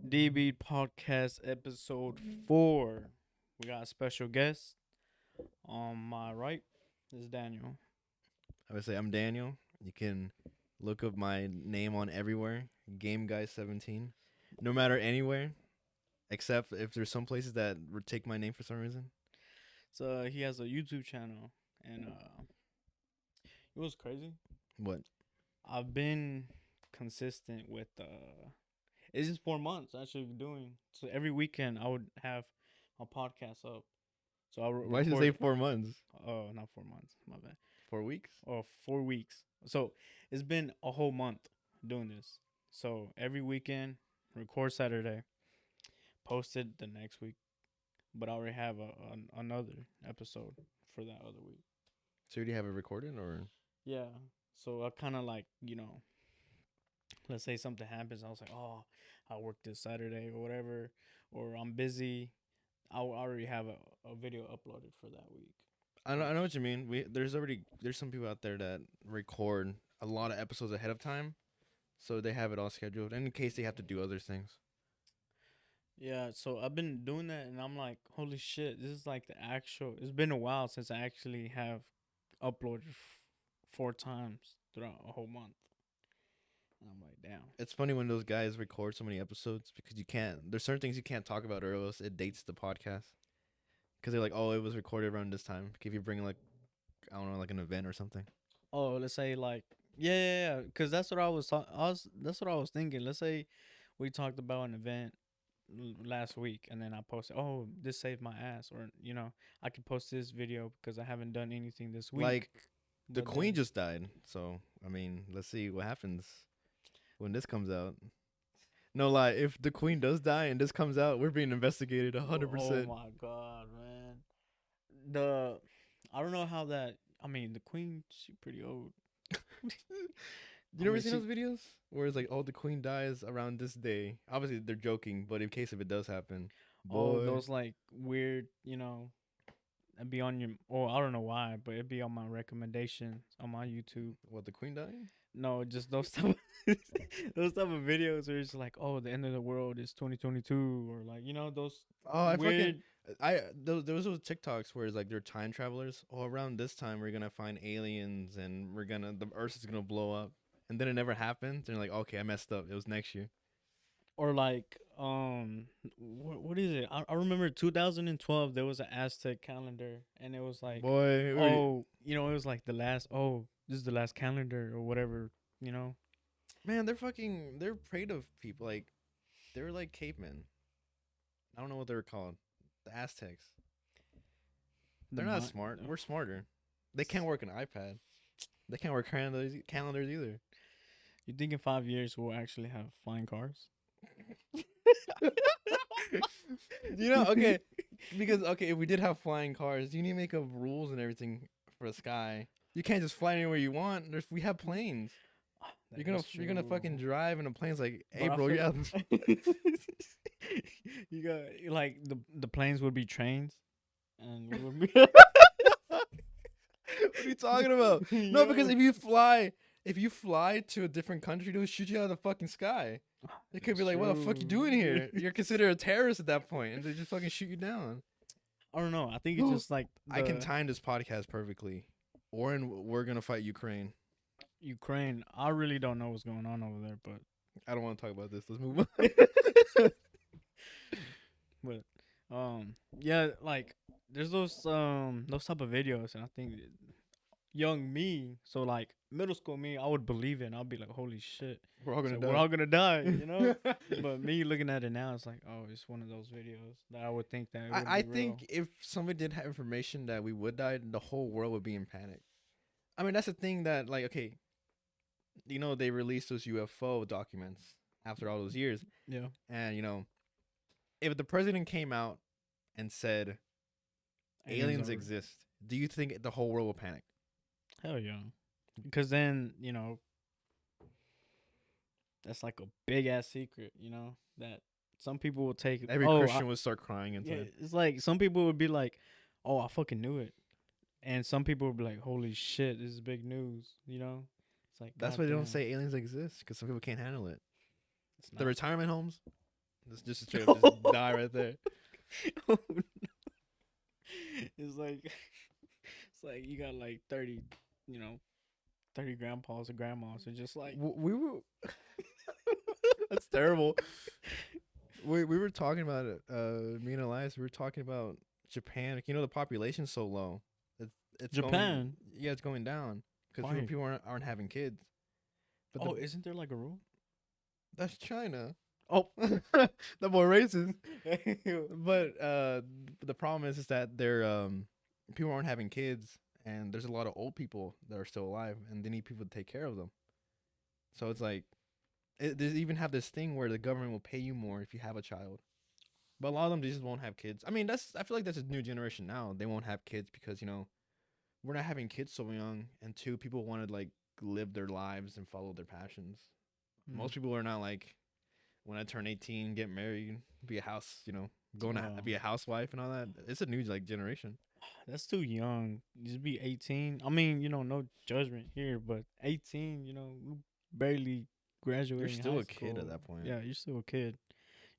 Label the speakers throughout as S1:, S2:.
S1: DB Podcast episode 4. We got a special guest. On my right is Daniel.
S2: I would say I'm Daniel. You can look up my name on everywhere. Game Guy 17. No matter anywhere, except if there's some places that would take my name for some reason.
S1: So he has a YouTube channel, and it was crazy.
S2: What?
S1: I've been consistent with it's just 4 months actually doing. So every weekend I would have a podcast up. So I
S2: Why should you say
S1: record.
S2: 4 months?
S1: Oh, not 4 months. My bad.
S2: 4 weeks?
S1: Or 4 weeks. So it's been a whole month doing this. So every weekend, record Saturday, posted the next week, but I already have another episode for that other week.
S2: So you already have it recorded, or?
S1: Yeah. So I kind of like, let's say something happens. I was like, oh, I work this Saturday or whatever, or I'm busy. I already have a video uploaded for that week.
S2: I know what you mean. There's some people out there that record a lot of episodes ahead of time, so they have it all scheduled in case they have to do other things.
S1: Yeah, so I've been doing that, and I'm like, holy shit, this is like the actual. It's been a while since I actually have uploaded 4 times throughout a whole month. And I'm like, damn.
S2: It's funny when those guys record so many episodes because you can't. There's certain things you can't talk about, or else it dates the podcast. Because they're like, oh, it was recorded around this time. If you bring like, I don't know, like an event or something.
S1: Oh, let's say like, yeah, because that's what I was. That's what I was thinking. Let's say we talked about an event last week, and then I posted, oh, this saved my ass, or I could post this video because I haven't done anything this week.
S2: Like, the
S1: But
S2: queen
S1: then-
S2: just died, so I mean, let's see what happens when this comes out. No lie, if the queen does die and this comes out, we're being investigated 100%.
S1: Oh my god, man. I don't know how that. I mean, the queen, she pretty old.
S2: You never seen those videos where it's like, oh, the queen dies around this day? Obviously, they're joking, but in case if it does happen,
S1: Oh,
S2: boy,
S1: those like weird, it'd be on your. Oh, I don't know why, but it'd be on my recommendations on my YouTube.
S2: what, the queen dying?
S1: No, just those type of, those type of videos where it's like, oh, the end of the world is 2022, or like those
S2: Oh, I
S1: weird.
S2: those TikToks where it's like they're time travelers. Oh, around this time we're gonna find aliens and the Earth is gonna blow up, and then it never happens. And you're like, okay, I messed up. It was next year.
S1: Or like what is it? I remember 2012 there was an Aztec calendar, and it was like,
S2: Boy,
S1: oh, it was like the last, oh, this is the last calendar or whatever,
S2: man, they're afraid of people. Like, they're like cavemen. I don't know what they were called. The Aztecs. They're not smart. We're smarter. They can't work an iPad. They can't work calendars either.
S1: You think in 5 years we'll actually have flying cars?
S2: Okay, because if we did have flying cars, you need to make up rules and everything for the sky. You can't just fly anywhere you want. We have planes. You're gonna fucking drive, and the plane's like, hey,
S1: But I
S2: bro, yeah.
S1: You got like the planes would be trains, and we would be
S2: What are you talking about? No, because if you fly to a different country, they'll shoot you out of the fucking sky. They could be like, what the fuck you doing here? You're considered a terrorist at that point, and they just fucking shoot you down.
S1: I don't know. I think it's just like
S2: I can time this podcast perfectly. We're gonna fight Ukraine.
S1: Ukraine. I really don't know what's going on over there, but
S2: I don't want to talk about this. Let's move on.
S1: but yeah, like there's those type of videos, and I think young me, so like middle school me, I would believe it, and I'll be like, holy shit,
S2: We're all gonna
S1: we're all gonna die. But me looking at it now, it's like, oh, it's one of those videos that I would think that it would
S2: I
S1: be
S2: think
S1: real.
S2: if somebody did have information that we would die, the whole world would be in panic. I mean, that's the thing that, like, okay, they released those UFO documents after all those years,
S1: Yeah.
S2: and if the president came out and said aliens
S1: are-
S2: exist, do you think the whole world will panic?
S1: Hell yeah. Because then, that's like a big ass secret, that some people will take.
S2: Every
S1: oh,
S2: Christian would start crying
S1: yeah,
S2: inside.
S1: it's like some people would be like, oh, I fucking knew it. And some people would be like, holy shit, this is big news, It's like,
S2: That's why they don't
S1: goddamn,
S2: say aliens exist, because some people can't handle it.
S1: it's
S2: The
S1: not-
S2: retirement homes, Just straight up just die right there.
S1: It's like you got like 30, you know, 30 grandpas or grandmas, and just like
S2: We were. That's terrible. We were talking about it. Me and Elias, we were talking about Japan. You know, the population's so low. It's going.
S1: Japan.
S2: Yeah, it's going down because
S1: Why?
S2: people aren't having kids. But
S1: Oh, isn't there like a rule?
S2: that's China.
S1: Oh,
S2: The more racist. But the problem is that they're people aren't having kids, and there's a lot of old people that are still alive, and they need people to take care of them. So it's like they even have this thing where the government will pay you more if you have a child. But a lot of them just won't have kids. I mean, I feel like that's a new generation now. They won't have kids because we're not having kids so young, and two, people want to like live their lives and follow their passions. Most people are not like, when I turn 18, get married, be a house, going to be a housewife and all that. It's a new like generation.
S1: that's too young. Just be 18. I mean, no judgment here, but 18, you barely
S2: You're
S1: graduating
S2: still
S1: high
S2: a kid
S1: school.
S2: at that point.
S1: Yeah, you're still a kid.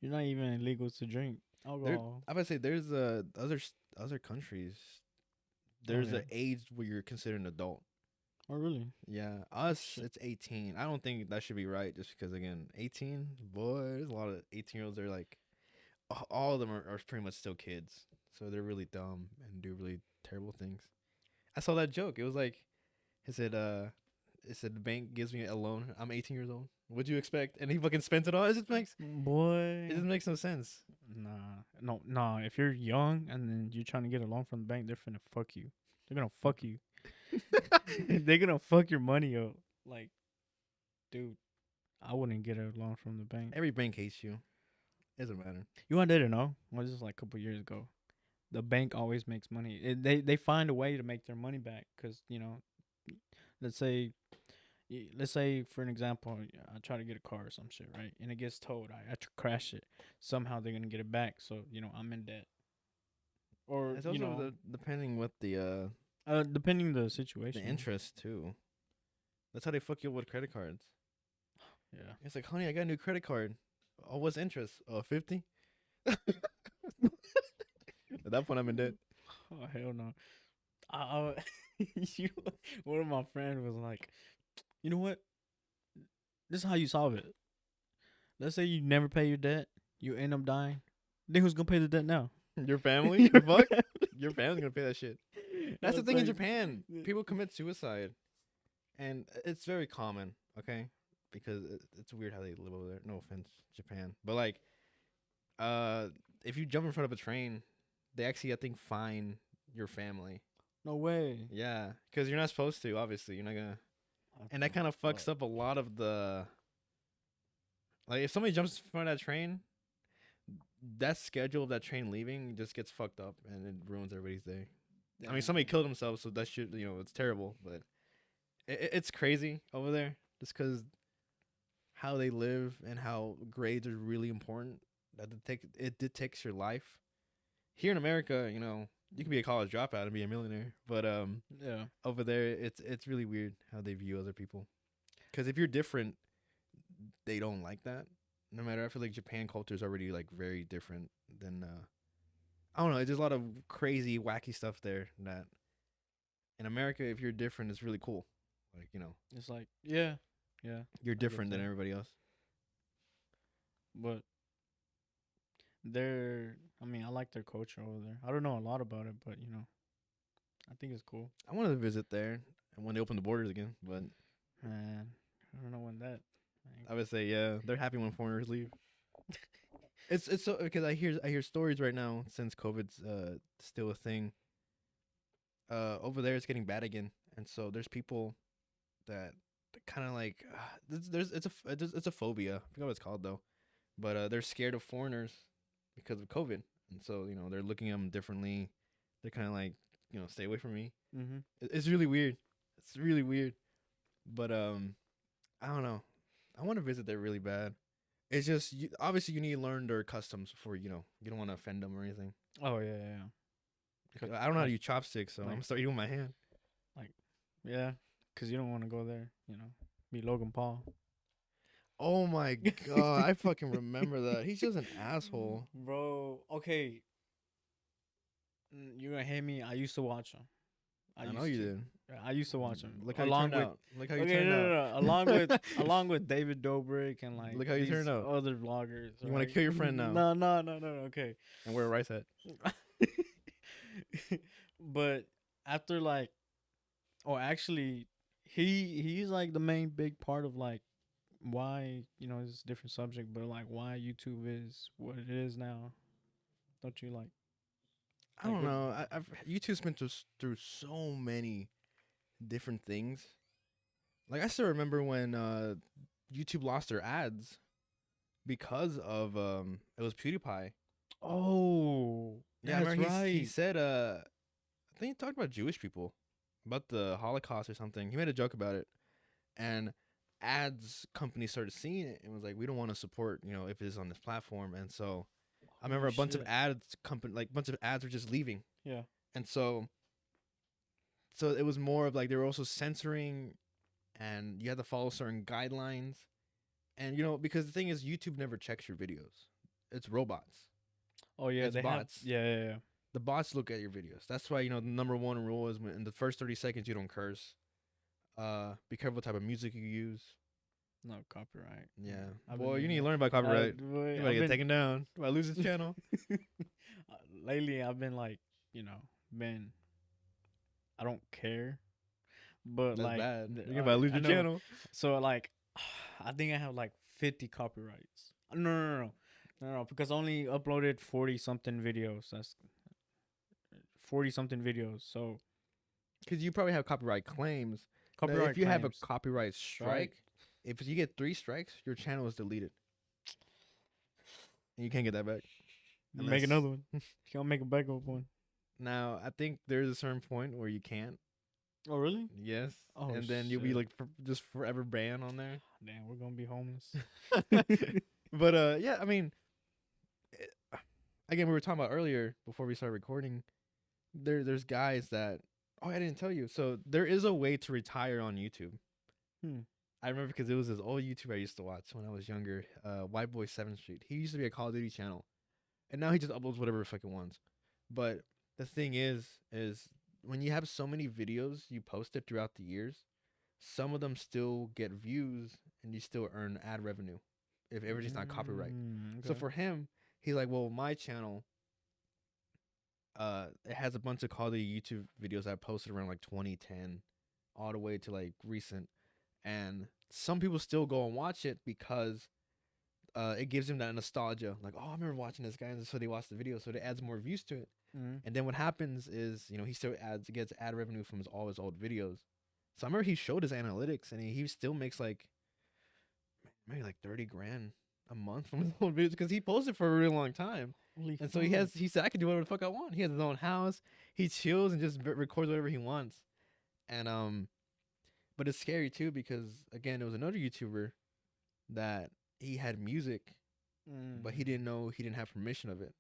S1: You're not even legal to drink alcohol.
S2: I would say there's other countries. There's an age where you're considered an adult.
S1: Oh, really?
S2: Yeah, it's 18. I don't think that should be right, just because again, 18, boy, there's a lot of 18-year-olds. They're like, all of them are pretty much still kids, so they're really dumb and do really terrible things. I saw that joke. It was like, it said the bank gives me a loan. I'm 18 years old. What'd you expect? And he fucking spent it all. It doesn't make no sense.
S1: Nah. If you're young and then you're trying to get a loan from the bank, they're finna fuck you. They're gonna fuck you. They're gonna fuck your money up. Like, dude, I wouldn't get a loan from the bank.
S2: Every bank hates you. It doesn't matter.
S1: You want to know? Well, this is like a couple years ago. The bank always makes money. They find a way to make their money back because let's say for an example, I try to get a car or some shit, right, and it gets towed. I crash it. Somehow they're gonna get it back. So I'm in debt. Or
S2: it's also depending what the
S1: depending the situation,
S2: the interest too. That's how they fuck you up with credit cards.
S1: Yeah,
S2: It's like, honey, I got a new credit card. Oh, what's interest? Oh, 50. At that point, I'm in debt.
S1: Oh hell no. I one of my friends was like, you know what? This is how you solve it. Let's say you never pay your debt, you end up dying. Then who's gonna pay the debt now?
S2: Your family?
S1: Your
S2: Fuck. Your family's gonna pay that shit. That's the
S1: It's
S2: thing in
S1: like-
S2: Japan. People commit suicide, and it's very common. Okay, because it's weird how they live over there. No offense, Japan, but like, if you jump in front of a train, they actually, I think, fine your family.
S1: No way.
S2: Yeah, because you're not supposed to. Obviously, you're not gonna. And that kind of fucks up a lot of the. Like, if somebody jumps in front of that train, that schedule of that train leaving just gets fucked up, and it ruins everybody's day. I mean, somebody killed himself, so that shit, it's terrible. But it's crazy over there, just because how they live and how grades are really important. That it dictates your life. Here in America, you can be a college dropout and be a millionaire, but
S1: Yeah.
S2: over there, it's really weird how they view other people. Because if you're different, they don't like that. No matter, I feel like Japan culture is already like very different than I don't know. There's a lot of crazy, wacky stuff there that in America, if you're different, it's really cool. Like
S1: It's like yeah.
S2: you're different than
S1: that.
S2: everybody else.
S1: But I mean, I like their culture over there. I don't know a lot about it, but I think it's cool.
S2: I wanted to visit there and when they open the borders again, but
S1: Man, I don't know when that.
S2: I would say yeah, they're happy when foreigners leave. It's so because I hear stories right now since COVID's still a thing. Over there it's getting bad again, and so there's people that kind of like it's a phobia. I forgot what it's called though, but they're scared of foreigners because of COVID, and so they're looking at them differently. They're kind of like stay away from me.
S1: Mm-hmm.
S2: It's really weird. It's really weird, but I don't know. I want to visit there really bad. It's just obviously you need to learn their customs before you don't want to offend them or anything.
S1: Oh yeah.
S2: I don't know how to use chopsticks, so I'm starting eating with my hand.
S1: Yeah, because you don't want to go there. Be Logan Paul.
S2: Oh my god, I fucking remember that. He's just an asshole.
S1: Bro. Okay, you're gonna hate me. I used to watch him. I
S2: I know
S1: used
S2: you
S1: to.
S2: did.
S1: Yeah, I used to watch him
S2: Look how you
S1: along
S2: turned
S1: with.
S2: out. Look how you
S1: Okay,
S2: turned
S1: no,
S2: out.
S1: no, no. Along with David Dobrik and like
S2: Look how you
S1: these
S2: turned out.
S1: other vloggers.
S2: You want to
S1: Right?
S2: kill your friend now
S1: No, no, no, no. Okay.
S2: and wear a rice hat.
S1: But after like, oh, actually, he's like the main big part of like why it's a different subject, but like why YouTube is what it is now. Don't you
S2: I don't
S1: what?
S2: know. YouTube's been through so many different things. Like I still remember when YouTube lost their ads because of it was PewDiePie.
S1: Oh,
S2: Yeah, I
S1: that's
S2: remember he
S1: right.
S2: said I think he talked about Jewish people, about the Holocaust or something. He made a joke about it, and ads companies started seeing it and was like, we don't want to support if it is on this platform. And so I remember
S1: Holy
S2: a bunch of
S1: shit.
S2: bunch of ads were just leaving,
S1: Yeah.
S2: and so it was more of like they were also censoring, and you had to follow certain guidelines, and because the thing is YouTube never checks your videos. It's robots.
S1: Oh yeah,
S2: It's
S1: they have.
S2: bots.
S1: Yeah, yeah, yeah.
S2: The bots look at your videos. That's why the number one rule is when in the first 30 seconds you don't curse. Be careful what type of music you use.
S1: No copyright.
S2: Yeah.
S1: I've been
S2: Boy, you
S1: doing
S2: need to
S1: that.
S2: learn about copyright.
S1: Boy,
S2: You might
S1: I've
S2: get
S1: been
S2: taken down. Do I lose this channel?
S1: lately. I've been like, been. I don't care, but
S2: That's
S1: like,
S2: bad. You're about to lose
S1: I
S2: your
S1: know.
S2: channel.
S1: So like, I think I have like 50 copyrights. No, because I only uploaded 40 something videos. That's 40 something videos. So
S2: Because you probably have copyright claims. Now, if
S1: copyright
S2: you have a
S1: claims.
S2: copyright
S1: Right.
S2: strike, if you get 3 strikes, your channel is deleted. And you can't get that back.
S1: Make
S2: Unless
S1: another one. Can't make a backup one.
S2: now, I think there's a certain point where you can't.
S1: Oh really?
S2: Yes.
S1: Oh
S2: And then you'll be
S1: shit.
S2: like just forever banned on there.
S1: Damn, we're gonna be homeless.
S2: But yeah, I mean, it, again, we were talking about earlier before we started recording. There's guys that I didn't tell you. So there is a way to retire on YouTube.
S1: Hmm.
S2: I remember because it was this old YouTuber I used to watch when I was younger. White Boy 7th Street. He used to be a Call of Duty channel, and now he just uploads whatever fucking wants. But the thing is when you have so many videos you posted throughout the years, some of them still get views and you still earn ad revenue if everything's not copyright. So
S1: Okay.
S2: for him, he's like, well, my channel, it has a bunch of Call of Duty YouTube videos I posted around like 2010, all the way to like recent, and some people still go and watch it because it gives them that nostalgia. Like, oh, I remember watching this guy, and so they watch the video, so it adds more views to it.
S1: Mm.
S2: And then what happens is, he still gets ad revenue from all his old videos. So I remember he showed his analytics, and he still makes like maybe like 30 grand a month from his old videos because he posted for a really long time.
S1: Holy
S2: And so
S1: fuck.
S2: he said, I can do whatever the fuck I want. He has his own house. He chills and just records whatever he wants. And but it's scary too because again, there was another YouTuber that he had music, but he didn't know he didn't have permission of it.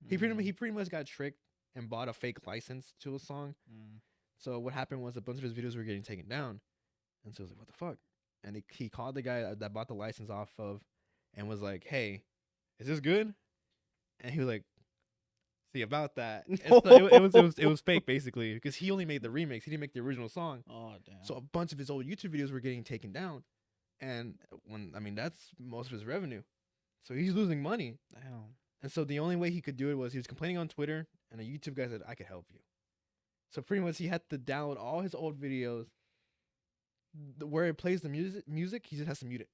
S2: He pretty much got tricked and bought a fake license to a song. So what happened was a bunch of his videos were getting taken down, and so I was like, what the fuck? And he called the guy that bought the license off of, and was like, hey, is this good? And he was like, see about that. And so it was fake basically because he only made the remix. He didn't make the original song.
S1: Oh damn.
S2: So a bunch of his old YouTube videos were getting taken down, and that's most of his revenue. So he's losing money.
S1: Damn.
S2: And so the only way he could do it was he was complaining on Twitter, and a YouTube guy said, I could help you. So pretty much he had to download all his old videos. Where it plays the music, he just has to mute it.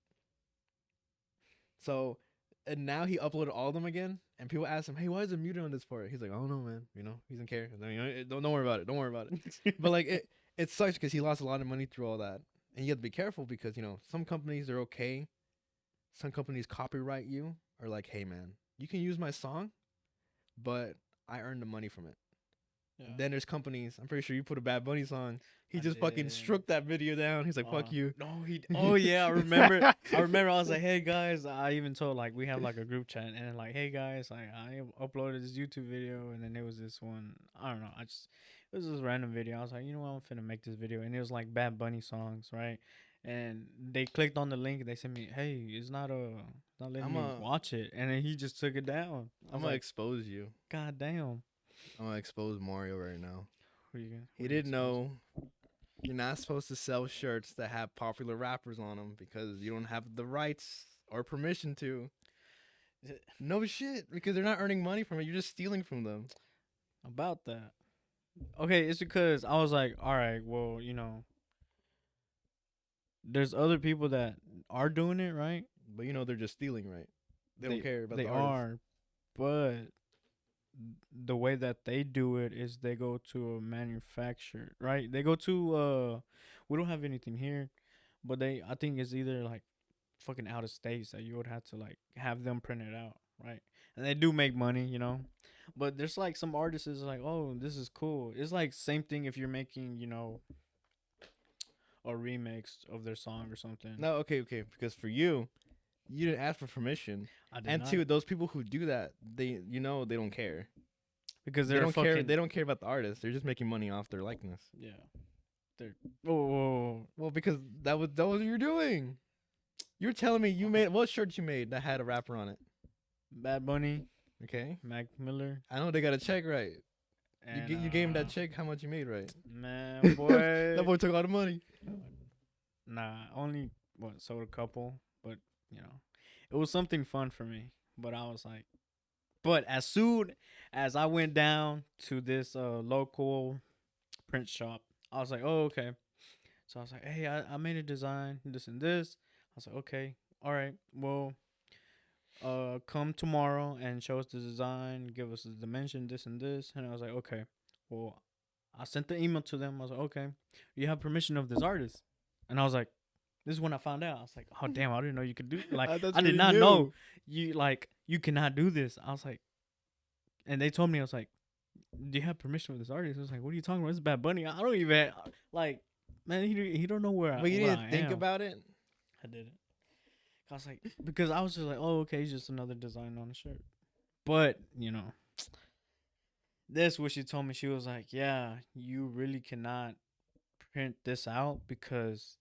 S2: So, and now he uploaded all of them again, and people ask him, hey, why is it muted on this part? He's like, I don't know, man. He doesn't care. Don't worry about it. Don't worry about it. But like, it sucks because he lost a lot of money through all that. And you have to be careful because, some companies are okay. Some companies copyright you, or like, hey, man, you can use my song, but I earned the money from it.
S1: Yeah.
S2: Then there's companies. I'm pretty sure you put a Bad Bunny song. He
S1: I
S2: just fucking
S1: did.
S2: struck that video down. He's like, "Fuck you."
S1: No, he. Oh yeah, I remember. I remember. I was like, "Hey guys," I even told like we have like a group chat, and then like, "Hey guys, I uploaded this YouTube video," and then there was this one. I don't know. It was this random video. I was like, you know what, I'm finna make this video, and it was like Bad Bunny songs, right? and they clicked on the link. They sent me, "Hey, not letting
S2: I'm
S1: me
S2: a
S1: watch it," and then he just took it down. I
S2: I'm
S1: was
S2: gonna
S1: like,
S2: expose you.
S1: "God damn,
S2: I'm gonna expose Mario right now.
S1: who
S2: He
S1: you
S2: didn't
S1: exposing?"
S2: know you're not supposed to sell shirts that have popular rappers on them because you don't have the rights or permission to. No shit, because they're not earning money from it. You're just stealing from them.
S1: About that. Okay, it's because I was like, all right, well, there's other people that are doing it, right?
S2: But they're just stealing, right? They don't
S1: They
S2: care about
S1: they
S2: the artist.
S1: are, but the way that they do it is they go to a manufacturer, right? They go to we don't have anything here, but I think it's either like fucking out of states that you would have to like have them print it out, right? And they do make money. But there's like some artists is like, oh, this is cool. It's like same thing if you're making a remix of their song or something.
S2: No, okay, because for you didn't ask for permission,
S1: I did
S2: and
S1: not
S2: two, those people who do that, they don't care.
S1: because
S2: They
S1: they're
S2: don't care.
S1: fucking
S2: They don't care about the artist. They're just making money off their likeness.
S1: yeah. They're oh,
S2: Well, because that was what you're doing. You're telling me you made what shirt you made that had a rapper on it.
S1: Bad Bunny,
S2: Okay,
S1: Mac Miller,
S2: I know they got a check right.
S1: and
S2: You gave him that check. How much you made right?
S1: man, boy,
S2: That boy took all the money.
S1: nah, only sold a couple, but it was something fun for me. But I was like, but as soon as I went down to this local print shop, I was like, oh okay. So I was like, hey, I made a design, this and this. I was like, okay, all right, well, come tomorrow and show us the design, give us the dimension, this and this. And I was like, okay, well, I sent the email to them. I was like, okay, you have permission of this artist. And I was like, this is when I found out. I was like, oh damn, I didn't know you could do like
S2: That's
S1: I did
S2: really
S1: not
S2: new.
S1: know you cannot do this. I was like, and they told me, I was like, do you have permission with this artist? I was like, what are you talking about? It's Bad Bunny. I don't even like, man. He don't know where
S2: But you
S1: where
S2: didn't
S1: I
S2: think
S1: am.
S2: about it.
S1: I didn't. I was like, because I was just like, oh okay, it's just another design on a shirt. But that's what she told me. She was like, yeah, you really cannot print this out because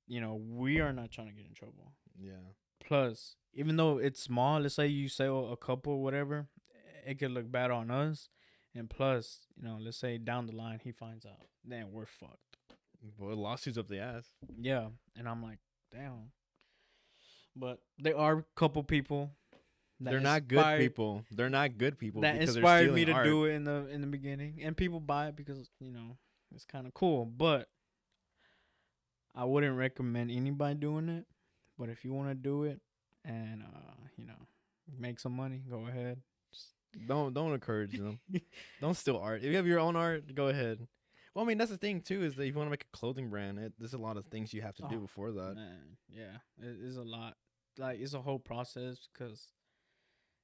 S1: we are not trying to get in trouble.
S2: Yeah.
S1: Plus, even though it's small, let's say you sell a couple or whatever, it could look bad on us. And plus, let's say down the line he finds out, then we're fucked.
S2: Boy, lawsuits up the ass.
S1: Yeah, and I'm like, damn. But there are a couple people that
S2: They're not good people. They're not good people
S1: that
S2: because
S1: inspired
S2: they're
S1: me
S2: stealing
S1: to
S2: art.
S1: do it in the beginning, and people buy it because it's kind of cool. But I wouldn't recommend anybody doing it. But if you want to do it and make some money, go ahead.
S2: Don't encourage them. Don't steal art. If you have your own art, go ahead. Well, I mean that's the thing too is that if you want to make a clothing brand, there's a lot of things you have to do before that.
S1: Man, yeah, it is a lot. Like it's a whole process because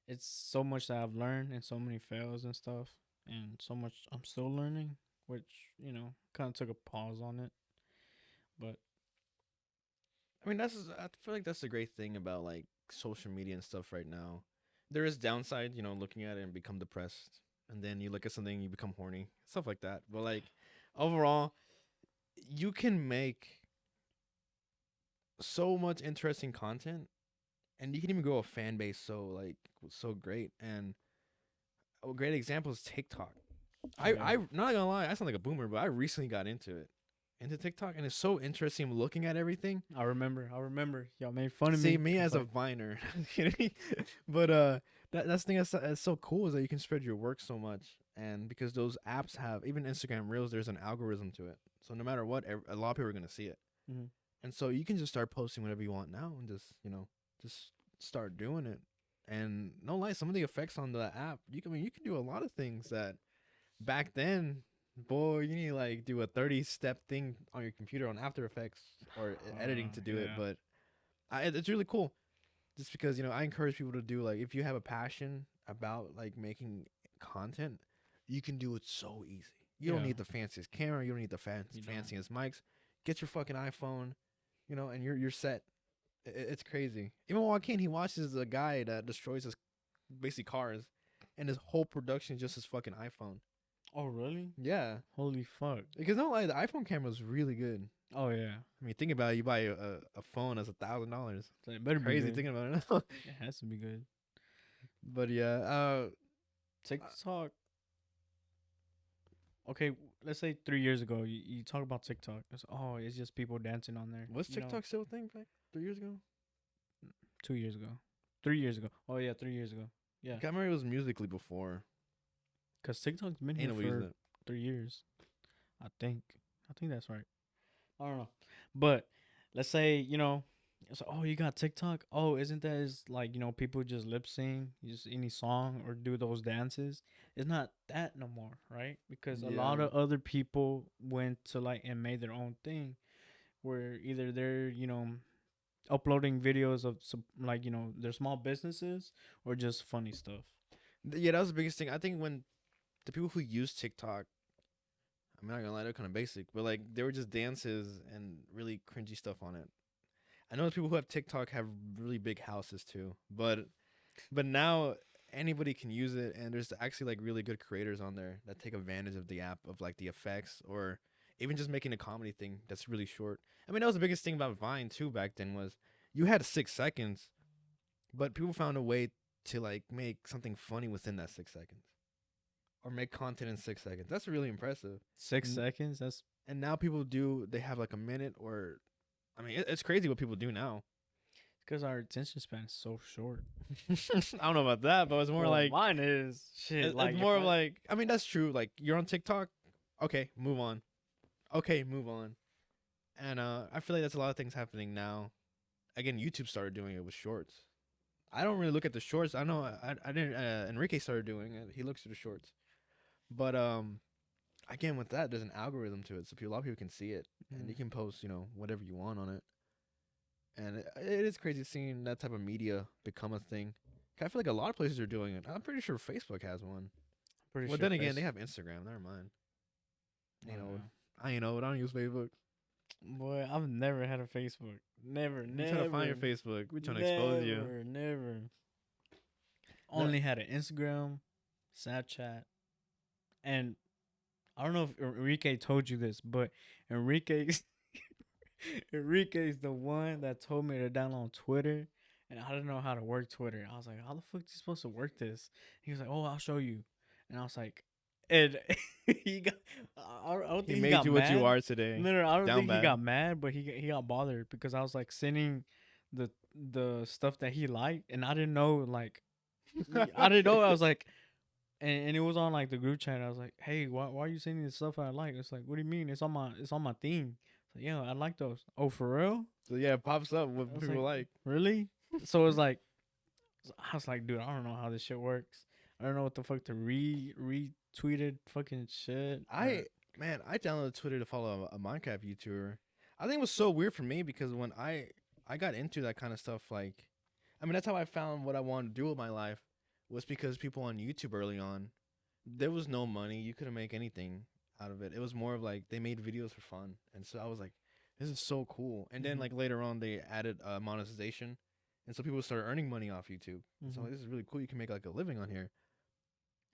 S1: it's so much that I've learned and so many fails and stuff, and so much I'm still learning, which kind of took a pause on it. But
S2: I mean I feel like that's the great thing about like social media and stuff right now. There is downside, looking at it and become depressed, and then you look at something and you become horny, stuff like that. But like overall, you can make so much interesting content, and you can even grow a fan base so great. And a great example is TikTok. I not gonna lie, I sound like a boomer, but I recently got into TikTok, and it's so interesting looking at everything.
S1: I remember y'all made fun of
S2: See
S1: me.
S2: me as a viner, I'm kidding. But that's the thing that's so cool is that you can spread your work so much, and because those apps have even Instagram Reels, there's an algorithm to it. So no matter what, a lot of people are gonna see it,
S1: Mm-hmm.
S2: and so you can just start posting whatever you want now, and just start doing it. And no lie, some of the effects on the app, you can do a lot of things that back then, boy, you need to like do a 30-step thing on your computer on After Effects or editing to do it.
S1: Yeah.
S2: But it's really cool, just because I encourage people to do like if you have a passion about like making content, you can do it so easy. You don't
S1: Yeah.
S2: need the fanciest camera, you don't need the fanciest mics. Get your fucking iPhone, and you're set. It's crazy. Even Joaquin, he watches a guy that destroys his basically cars, and his whole production is just his fucking iPhone.
S1: Oh really?
S2: Yeah,
S1: Holy fuck!
S2: because no lie, the iPhone camera is really good.
S1: Oh yeah.
S2: I mean, think about it. You buy a phone that's $1,000.
S1: So it better be
S2: Crazy
S1: good.
S2: thinking about it now.
S1: It has to be good.
S2: But yeah,
S1: TikTok. Okay, let's say 3 years ago, you talk about TikTok. It's just people dancing on there.
S2: was TikTok still a thing back 3 years ago?
S1: 2 years ago, 3 years ago. Oh yeah, 3 years ago. Yeah,
S2: I remember it was Musically before.
S1: because TikTok's been
S2: Ain't
S1: here
S2: nobody using
S1: for
S2: it.
S1: 3 years. I think. I think that's right. I don't know, but let's say it's you got TikTok. Oh, isn't that is like people just lip sync just any song or do those dances? It's not that no more, right? Because a lot
S2: Yeah.
S1: of other people went to like and made their own thing, where either they're uploading videos of some like their small businesses or just funny stuff.
S2: Yeah, that was the biggest thing. I think when the people who use TikTok, I'm not gonna lie, they're kind of basic, but like they were just dances and really cringy stuff on it. I know the people who have TikTok have really big houses too, but now anybody can use it, and there's actually like really good creators on there that take advantage of the app of like the effects or even just making a comedy thing that's really short. I mean, that was the biggest thing about Vine too back then was you had 6 seconds, but people found a way to like make something funny within that 6 seconds or make content in 6 seconds. That's really impressive.
S1: 6 seconds. That's
S2: And now people do, they have like a minute or, I mean, it's crazy what people do now.
S1: because our attention span is so short.
S2: I don't know about that, but it's more
S1: Well,
S2: like,
S1: mine is shit.
S2: it's more of like, I mean, that's true. Like, you're on TikTok. Okay, move on. Okay, move on. And I feel like that's a lot of things happening now. Again, YouTube started doing it with shorts. I don't really look at the shorts. I know I didn't. Enrique started doing it. He looks at the shorts, but again with that, there's an algorithm to it, so a lot of people can see it, and you can post whatever you want on it. And it is crazy seeing that type of media become a thing. I feel like a lot of places are doing it. I'm pretty sure Facebook has one.
S1: pretty
S2: Well,
S1: sure
S2: then again, they have Instagram. Never mind. You know, I don't use Facebook.
S1: Boy, I've never had a Facebook. Never,
S2: We
S1: never.
S2: trying to find your Facebook. We trying to expose you.
S1: Never. Only had an Instagram, Snapchat, and I don't know if Enrique told you this, but Enrique's Enrique's the one that told me to download Twitter, and I didn't know how to work Twitter. I was like, "How the fuck are you supposed to work this?" He was like, "Oh, I'll show you," and I was like, and he got. I don't
S2: He
S1: think he
S2: made
S1: got
S2: you
S1: mad.
S2: what you are today.
S1: No, I don't
S2: Down
S1: think he
S2: bad.
S1: got mad, but he got bothered because I was like sending the stuff that he liked, and I didn't know like I didn't know. I was like, and it was on like the group chat. I was like, hey, why are you sending the stuff I like? It's like, what do you mean? It's on my theme. So yeah, I like those. Oh, for real?
S2: So yeah, it pops up what
S1: I was
S2: people like.
S1: really? So it's like, I was like, dude, I don't know how this shit works. I don't know what the fuck to retweeted fucking shit.
S2: I downloaded Twitter to follow a Minecraft YouTuber. I think it was so weird for me because when I got into that kind of stuff, like, I mean, that's how I found what I wanted to do with my life was because people on YouTube early on, there was no money. You couldn't make anything out of it. It was more of like they made videos for fun, and so I was like, this is so cool. And then
S1: Mhm.
S2: like later on, they added monetization, and so people started earning money off YouTube. So
S1: Mhm.
S2: this is really cool. You can make like a living on here.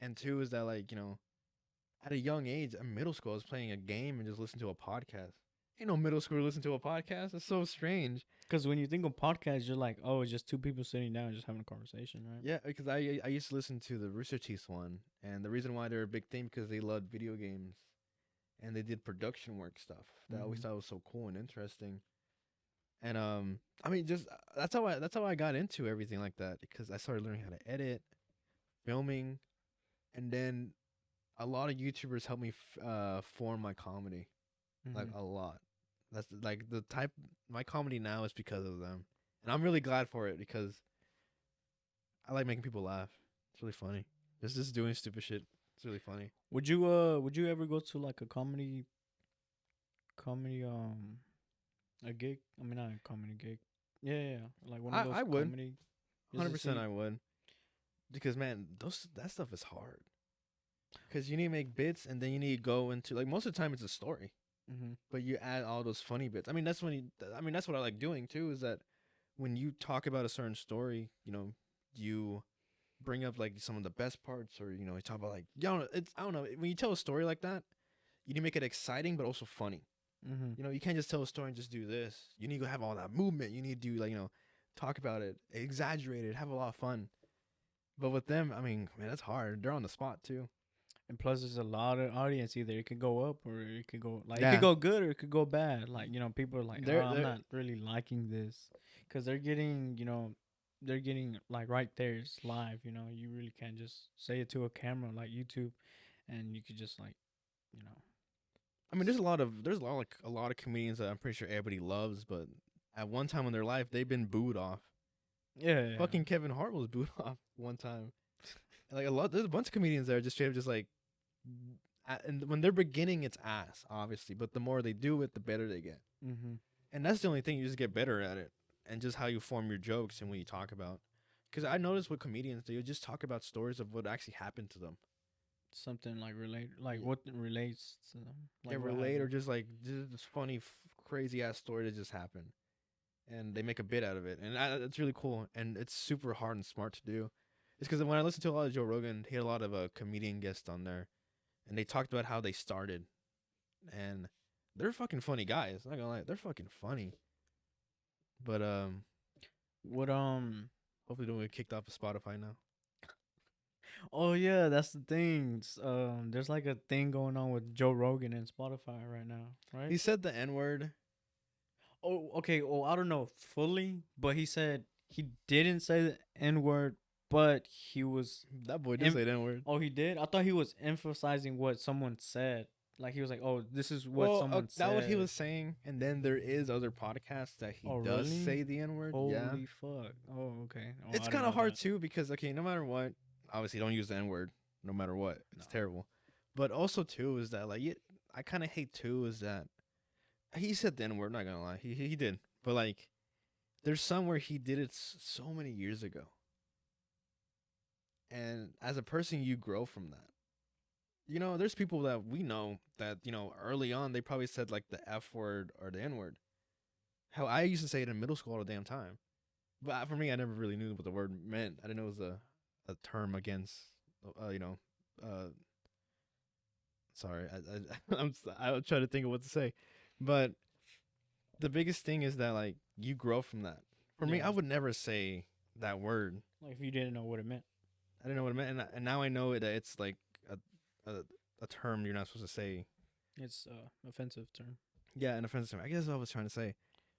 S2: And two is that like at a young age, in middle school, I was playing a game and just listening to a podcast. Ain't no middle schooler listen to a podcast. It's so strange.
S1: Because when you think of podcasts, you're like, oh, it's just two people sitting down and just having a conversation, right?
S2: Yeah, because I used to listen to the Rooster Teeth one, and the reason why they're a big thing because they loved video games, and they did production work stuff that I always
S1: Mhm.
S2: thought was so cool and interesting. And I mean, just that's how I got into everything like that because I started learning how to edit, filming, and then a lot of YouTubers helped me form my comedy, like
S1: Mhm.
S2: a lot. That's like the type my comedy now is because of them, and I'm really glad for it because I like making people laugh. It's really funny. Just doing stupid shit. It's really funny.
S1: Would you ever go to like a comedy a gig? I mean, not a comedy gig. Yeah, yeah, yeah. Like one of those
S2: I would
S1: comedy. Just to
S2: 100%
S1: see.
S2: I would because man, that stuff is hard. Because you need to make bits and then you need to go into like most of the time it's a story,
S1: Mhm.
S2: but you add all those funny bits. I mean that's when I mean that's what I like doing too is that when you talk about a certain story, you bring up like some of the best parts or you talk about like it's I don't know when you tell a story like that, you need to make it exciting but also funny.
S1: Mm-hmm.
S2: You know, you can't just tell a story and just do this. You need to have all that movement. You need to like, talk about it, exaggerate it, have a lot of fun. But with them, I mean, man, that's hard. They're on the spot too.
S1: And plus, there's a lot of audience. Either it could go up or it could go like it could
S2: Yeah,
S1: go good or it could go bad. Like people are like, oh, I'm
S2: they're
S1: not really liking this because they're getting they're getting like right there. It's live. You really can't just say it to a camera like YouTube, and you could just like you know
S2: I mean, there's a lot of comedians that I'm pretty sure everybody loves, but at one time in their life they've been booed off.
S1: yeah.
S2: Fucking Kevin Hart was booed off one time. Like there's a bunch of comedians that are just straight up just like, and when they're beginning, it's ass, obviously, but the more they do it, the better they get.
S1: Mm-hmm.
S2: And that's the only thing, you just get better at it, and just how you form your jokes and what you talk about. Because I noticed with comedians, they just talk about stories of what actually happened to them.
S1: Something like relate, like
S2: Yeah.
S1: what relates to them,
S2: They
S1: like what
S2: relate, or
S1: happened.
S2: just like this funny, crazy ass story that just happened, and they make a bit out of it, and it's really cool, and it's super hard and smart to do. It's because when I listened to a lot of Joe Rogan, he had a lot of comedian guests on there, and they talked about how they started, and they're fucking funny guys. Not gonna lie, they're fucking funny. But
S1: What
S2: hopefully don't get kicked off of Spotify now.
S1: Oh yeah, that's the thing. There's like a thing going on with Joe Rogan and Spotify right now, right?
S2: He said the N word.
S1: Oh, okay. Well, I don't know fully, but he said he didn't say the N word, but he was.
S2: That boy did say the N word.
S1: Oh, he did. I thought he was emphasizing what someone said. Like he was like, "Oh, this is what
S2: Well,
S1: someone
S2: that's what he
S1: said."
S2: was saying, and then there is other podcasts that he
S1: Oh,
S2: does
S1: really?
S2: say the N word. Yeah,
S1: Holy fuck! Oh, okay. Oh,
S2: it's
S1: I didn't
S2: kind of
S1: know
S2: hard
S1: that.
S2: too because okay, no matter what, obviously don't use the N word. No matter what,
S1: No.
S2: it's terrible. But also too is that like I kind of hate too is that he said the N word. Not gonna lie, he did. But like, there's some where he did it so many years ago, and as a person, you grow from that. There's people that we know that early on they probably said like the F word or the N word. How I used to say it in middle school all the damn time. But for me, I never really knew what the word meant. I didn't know it was a term against, uh, you know, uh, sorry, I'll try to think of what to say, but the biggest thing is that like you grow from that. For me,
S1: Yeah.
S2: I would never say that word.
S1: Like if you didn't know what it meant,
S2: I didn't know what it meant, and now I know that it's like a a term you're not supposed to say.
S1: it's offensive term.
S2: Yeah, an offensive term. I guess what I was trying to say,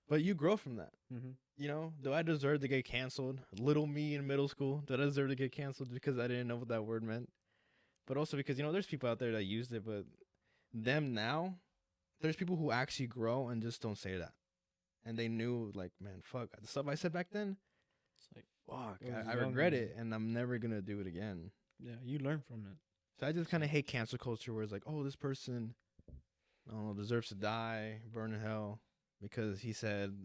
S2: but you grow from that.
S1: Mm-hmm.
S2: Do I deserve to get canceled? Little me in middle school, did I deserve to get canceled because I didn't know what that word meant? But also because there's people out there that used it, but them now, there's people who actually grow and just don't say that, and they knew like, man, fuck the stuff I said back then.
S1: It's like
S2: Fuck,
S1: it was
S2: I
S1: young
S2: regret
S1: and-
S2: it, and I'm never gonna do it again.
S1: yeah, you learn from it.
S2: So I just kind of hate cancel culture, where it's like, oh, this person, I don't know, deserves to die, burn in hell, because he said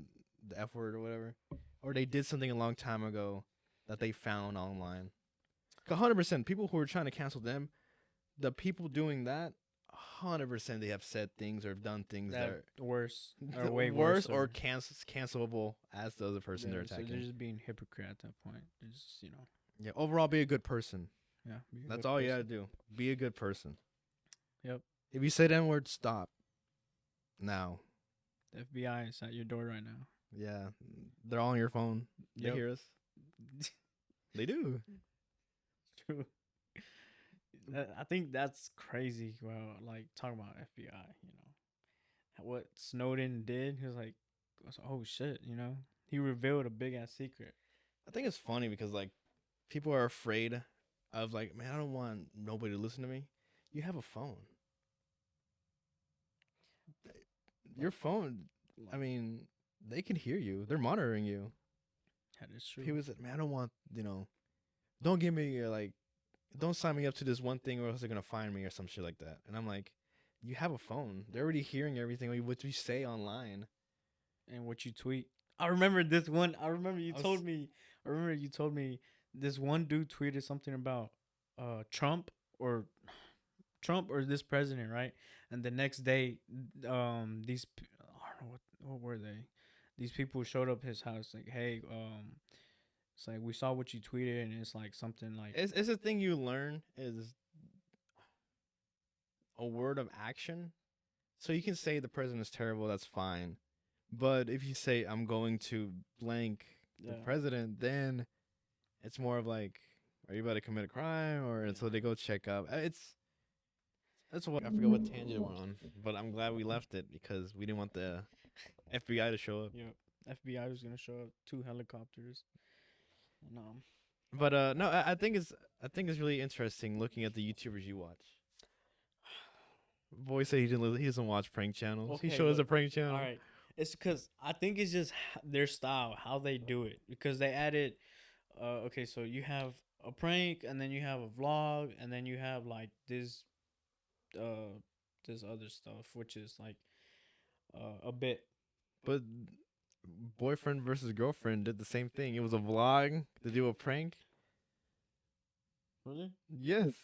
S2: the F word or whatever, or they did something a long time ago that they found online. 100% people who are trying to cancel them, the people doing that, 100% they have said things or done things that
S1: That
S2: are
S1: worse or way worse
S2: or cancelable as the other person they're
S1: so
S2: attacking.
S1: they're just being hypocrite at that point. They're just
S2: Yeah, overall, be a good person.
S1: yeah. Be a
S2: That's
S1: good
S2: all you gotta
S1: person.
S2: do. Be a good person.
S1: Yep.
S2: If you say the N word, stop. Now.
S1: The FBI is at your door right now.
S2: Yeah, they're all on your phone. They
S1: Yep.
S2: hear us. They do.
S1: True. I think that's crazy. Well, like talking about FBI, what Snowden did. He was like, oh shit, he revealed a big ass secret.
S2: I think it's funny because like people are afraid of like, man, I don't want nobody to listen to me. You have a phone. Your phone. I mean, they can hear you. They're monitoring you.
S1: That is true.
S2: He was like, man, I don't want don't give me like, don't sign me up to this one thing or else they're gonna find me or some shit like that. And I'm like, you have a phone. They're already hearing everything what you say online.
S1: And what you tweet. I remember this one. I remember you
S2: I was-
S1: told me. I remember you told me this one dude tweeted something about Trump or this president, right? And the next day, I don't know what were they? These people showed up his house like, hey, it's like we saw what you tweeted, and it's like something like
S2: It's a thing you learn is a word of action So you can say the president is terrible. That's fine. But if you say I'm going to blank the
S1: Yeah.
S2: president, then it's more of like, are you about to commit a crime, or and so they go check up. It's that's what I forgot what tangent we're on, but I'm glad we left it because we didn't want the FBI to show up.
S1: Yep. FBI was gonna show up 2 helicopters. And
S2: But no, I think it's really interesting looking at the YouTubers you watch. Boy said he doesn't watch prank channels. He
S1: Okay,
S2: shows a
S1: but
S2: prank channel.
S1: all right. It's because I think it's just their style, how they do it. Because they added, okay, so you have a prank, and then you have a vlog, and then you have like uh, this other stuff, which is like a bit.
S2: But boyfriend versus girlfriend did the same thing. It was a vlog to do a prank.
S1: Really?
S2: Yes.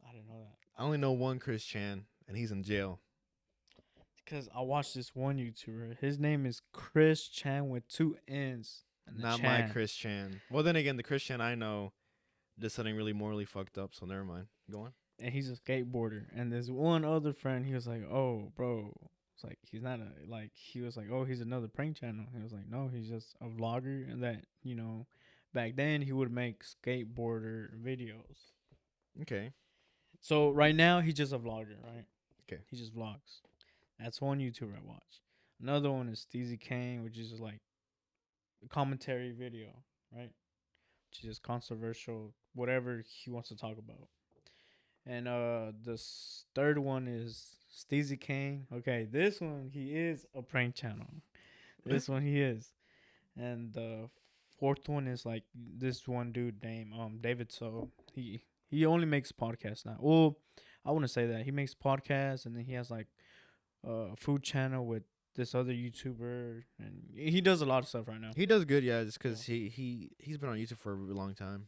S1: I didn't know that.
S2: I only know one Chris Chan, and he's in jail.
S1: Because I watched this one YouTuber. His name is Chris Chan with 2 N's. And
S2: Not my Chris Chan. Well, then again, the Chris Chan I know did something really morally fucked up, so never mind. Go on.
S1: And he's a skateboarder. And there's one other friend. He was like, "Oh, bro." It's like he's not a like. He was like, "Oh, he's another prank channel." He was like, "No, he's just a vlogger." And that back then he would make skateboarder videos.
S2: Okay.
S1: So right now he's just a vlogger, right?
S2: Okay.
S1: He just vlogs. That's one YouTuber I watch. Another one is Steezy Kane, which is like a commentary video, right? Which is just controversial, whatever he wants to talk about. And the third one is Steezy Kane. Okay, this one he is a prank channel. This one he is. And the fourth one is like this one dude named David. So he only makes podcasts now. Well, I wouldn't say that. He makes podcasts, and then he has like a food channel with this other YouTuber, and he does a lot of stuff right now.
S2: He does good, yeah, just because he's been on YouTube for a long time.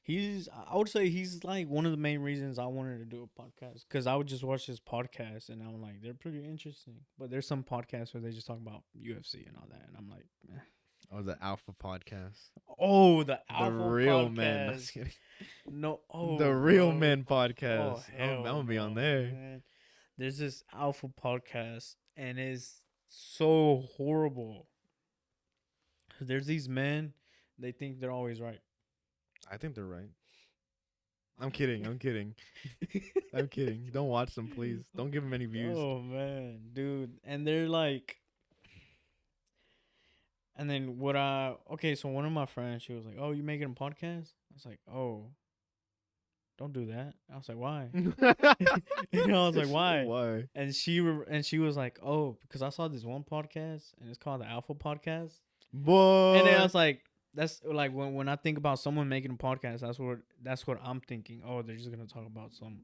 S1: I would say he's like one of the main reasons I wanted to do a podcast, because I would just watch his podcast and I'm like, they're pretty interesting. But there's some podcasts where they just talk about UFC and all that, and I'm like, eh.
S2: Oh, the Alpha podcast.
S1: Oh, the Alpha
S2: Real
S1: podcast.
S2: Men. No, just kidding.
S1: No, oh,
S2: the Real
S1: bro.
S2: Men podcast.
S1: Oh, hell
S2: I'm gonna be on
S1: no,
S2: there.
S1: man. There's this Alpha podcast, and it's so horrible. There's these men, they think they're always right.
S2: I think they're right. I'm kidding. I'm kidding. I'm kidding. Don't watch them, please. Don't give them any views.
S1: Oh man, dude, and they're like, and then so one of my friends, she was like, "Oh, you making a podcast?" I was like, "Oh, don't do that." I was like, "Why?" I was like, "Why?"
S2: Why?
S1: And she was like, "Oh, because I saw this one podcast, and it's called the Alpha Podcast."
S2: Boy.
S1: And then I was like, "That's like when I think about someone making a podcast, that's what I'm thinking. Oh, they're just gonna talk about some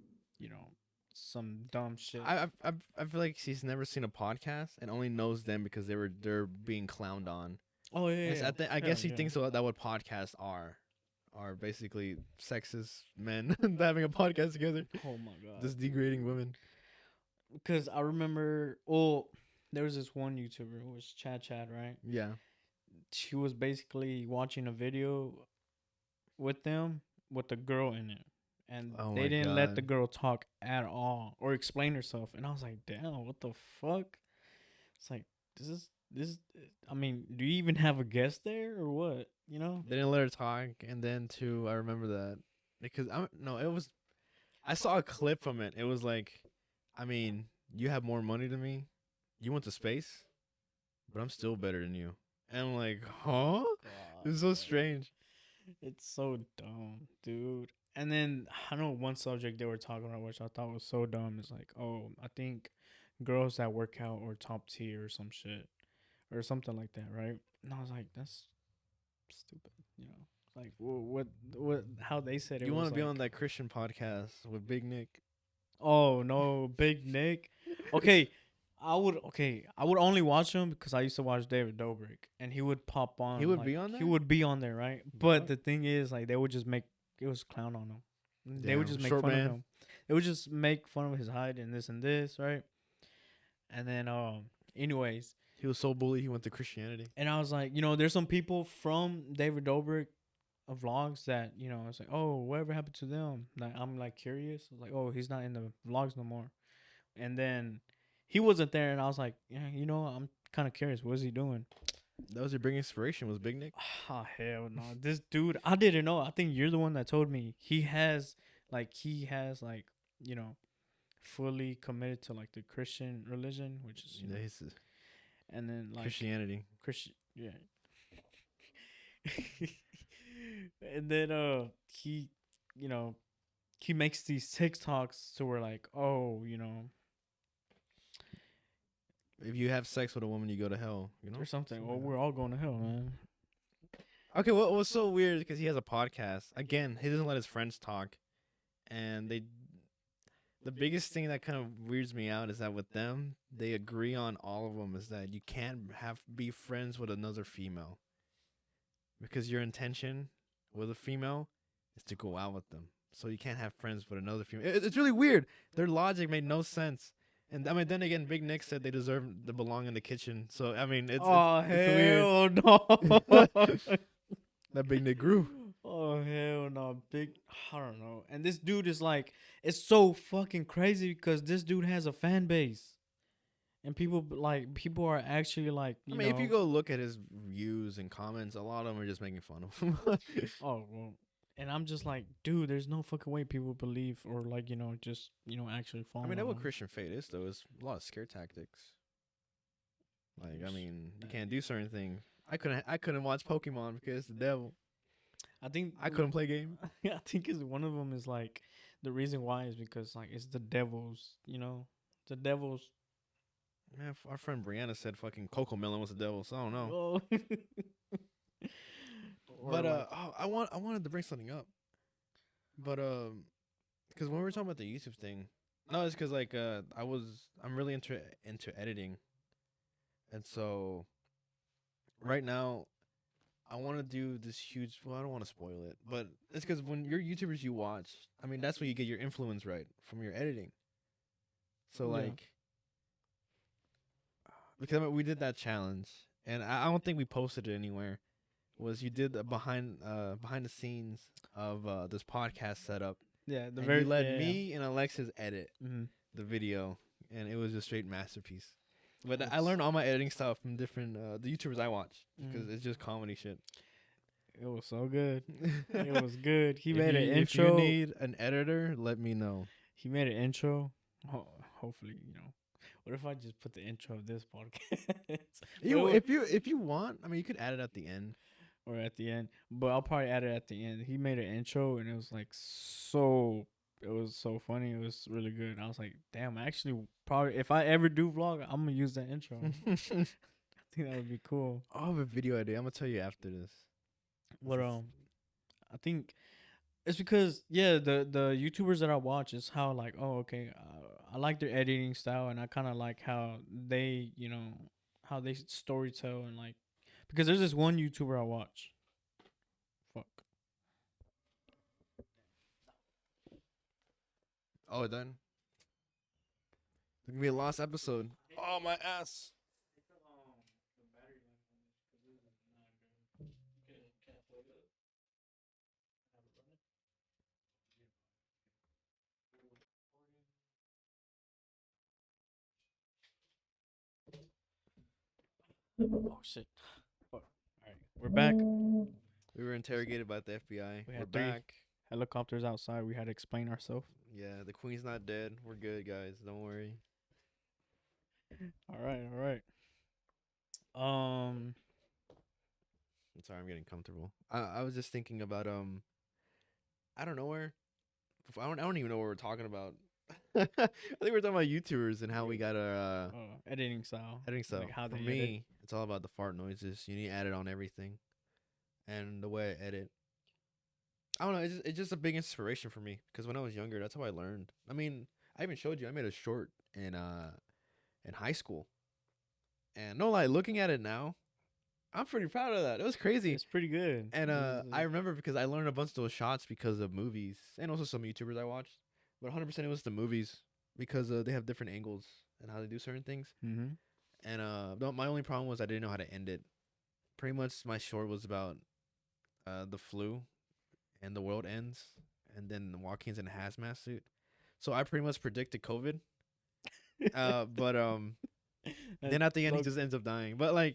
S1: dumb shit."
S2: I feel like she's never seen a podcast and only knows them because they're being clowned on.
S1: Oh yeah.
S2: I guess she thinks that what podcasts are basically sexist men having a podcast together,
S1: Oh my god.
S2: just degrading women.
S1: Because I remember, there was this one YouTuber who was Chad, right?
S2: Yeah.
S1: She was basically watching a video with them with a girl in it, and
S2: Oh
S1: they
S2: my
S1: didn't let the
S2: God.
S1: girl talk at all or explain herself. And I was like, damn, what the fuck? It's like, this. I mean, do you even have a guest there or what? You know?
S2: They didn't let her talk, and then too, I remember that because I saw a clip from it. It was like, I mean, you have more money than me, you went to space, but I'm still better than you. And I'm like, huh? It's so strange.
S1: It's so dumb, dude. And then I know one subject they were talking about, which I thought was so dumb, is like, oh, I think girls that work out are top tier or some shit or something like that, right? And I was like, that's stupid, you know? Like, what? How they said it?
S2: You
S1: want
S2: to be on that Christian podcast with Big Nick?
S1: Oh no, Big Nick. Okay, I would only watch him because I used to watch David Dobrik, and he would pop on.
S2: He would
S1: like,
S2: be on there?
S1: He would be on there, right? But
S2: What?
S1: the thing is, like, they would just make it was clown on him. They would
S2: Damn,
S1: just make
S2: short
S1: fun
S2: man.
S1: of him. They would just make fun of his height and this, right? And then, anyways,
S2: He was so bullied he went to Christianity.
S1: and I was like, there's some people from David Dobrik vlogs that it's like, oh, whatever happened to them? Like, I'm like curious. Like, oh, he's not in the vlogs no more. And then he wasn't there, and I was like, yeah, I'm kind of curious. What is he doing?
S2: That was your big inspiration. Was Big Nick?
S1: Oh hell no! This dude, I didn't know. I think you're the one that told me he has like you know fully committed to like the Christian religion, which is
S2: Yeah, he's
S1: and then like
S2: Christianity.
S1: Christian, yeah. And then he, you know, he makes these TikToks to where like, oh,
S2: If you have sex with a woman, you go to hell. You know,
S1: or something. Well,
S2: like
S1: we're all going to hell, man.
S2: okay, what was so weird because he has a podcast. Again, he doesn't let his friends talk, and they. The biggest thing that kind of weirds me out is that with them, they agree on all of them is that you can't be friends with another female because your intention with a female is to go out with them. So you can't have friends with another female. It's really weird. Their logic made no sense. And I mean, then again, Big Nick said they deserve to belong in the kitchen. So I mean,
S1: Oh
S2: it's weird.
S1: hell no!
S2: That Big Nick grew.
S1: Oh hell no, big. I don't know. And this dude is like, it's so fucking crazy because this dude has a fan base, and people are actually like,
S2: I mean, if you go look at his views and comments, a lot of them are just making fun of him.
S1: oh well. And I'm just like, dude, there's no fucking way people believe or like, just actually follow.
S2: I mean, that's what
S1: him.
S2: Christian faith is, though. It's a lot of scare tactics. Like, I mean, you
S1: That-
S2: can't do certain things. I couldn't watch Pokemon because it's the devil.
S1: I think
S2: I couldn't play game.
S1: I think is one of them is like the reason why is because like it's the devil's, the devil's.
S2: Man, our friend Brianna said fucking Coco Melon was the devil, so I don't know.
S1: Oh.
S2: But I wanted to bring something up. But because when we were talking about the YouTube thing, no, it's because like I'm really into editing, and so right now I want to do this huge. Well, I don't want to spoil it, but it's because when you're YouTubers you watch, I mean that's when you get your influence right from your editing. So
S1: Yeah.
S2: like, because I mean, we did that challenge, and I don't think we posted it anywhere. Was you did the behind the scenes of this podcast setup.
S1: Yeah,
S2: And you let me and Alexis edit
S1: Mm-hmm.
S2: the video, and it was a straight masterpiece. But I
S1: It's-
S2: learned all my editing stuff from different the YouTubers I watch because
S1: Mhm.
S2: it's just comedy shit.
S1: It was so good. It was good. He
S2: If
S1: made an
S2: you-
S1: intro.
S2: If you need an editor, let me know.
S1: He made an intro. Hopefully, What if I just put the intro of this podcast? Well,
S2: If you want, I mean, you could add it at the end.
S1: or at the end, but I'll probably add it at the end. He made an intro, and it was like so. It was so funny. It was really good. I was like, damn. Actually, probably if I ever do vlog, I'm gonna use that intro. I think that would be cool.
S2: I have a video idea. I'm gonna tell you after this.
S1: What I think it's because the YouTubers that I watch is how like, oh, okay, I like their editing style, and I kind of like how they how they story tell, and like because there's this one YouTuber I watch. Fuck.
S2: Oh, done. It's gonna be a lost episode. Oh my ass.
S1: Oh shit. Fuck. All right, we're back.
S2: We were interrogated by the FBI.
S1: We
S2: We're
S1: had three.
S2: back.
S1: Helicopters outside. We had to explain ourselves.
S2: Yeah, the queen's not dead. We're good, guys. Don't worry.
S1: All right, all right. Um,
S2: I'm sorry, I'm getting comfortable. I was just thinking about I don't know where. I don't even know what we're talking about. I think we're talking about YouTubers and how we got our
S1: editing style.
S2: editing stuff.
S1: Like how
S2: For
S1: they
S2: me,
S1: edit.
S2: it's all about the fart noises. You need to add it on everything, and the way I edit. I don't know. It's just a big inspiration for me because when I was younger, that's how I learned. I mean, I even showed you. I made a short in high school, and no lie, looking at it now, I'm pretty proud of that. It was crazy.
S1: It's pretty good.
S2: And
S1: It's,
S2: I remember because I learned a bunch of those shots because of movies and also some YouTubers I watched. But 100% it was the movies because they have different angles and how they do certain things.
S1: mm-hmm.
S2: And my only problem was I didn't know how to end it. Pretty much my short was about the flu and the world ends and then Joaquin's in a hazmat suit. So I pretty much predicted COVID. But
S1: That
S2: then at the end he
S1: look.
S2: just ends up dying. But I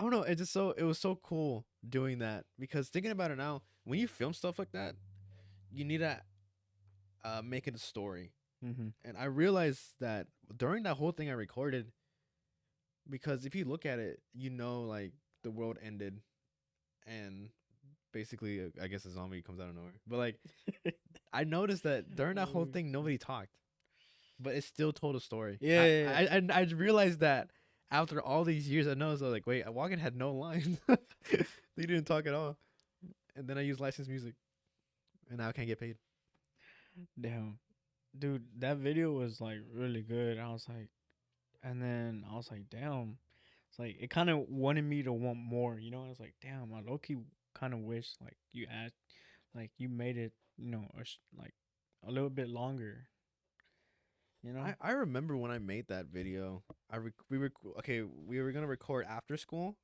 S2: don't know. It was so cool doing that because thinking about it now, when you film stuff like that, you need to make it a story.
S1: Mhm.
S2: And I realized that during that whole thing I recorded, because if you look at it, like the world ended and basically, I guess a zombie comes out of nowhere. But like, I noticed that during that whole
S1: Oh,
S2: thing,
S1: shit.
S2: nobody talked, but it still told a story.
S1: Yeah, yeah, yeah.
S2: I realized that after all these years. I noticed I was like, wait, Walken had no lines. They didn't talk at all. And then I used licensed music, and now I can't get paid.
S1: Damn, dude, that video was like really good. I was like, and then I was like, damn. It's like it kind of wanted me to want more. I was like, damn, I low key kind of wish like you asked, like you made it, like a little bit longer. You know?
S2: I remember when I made that video. Okay. We were gonna record after school,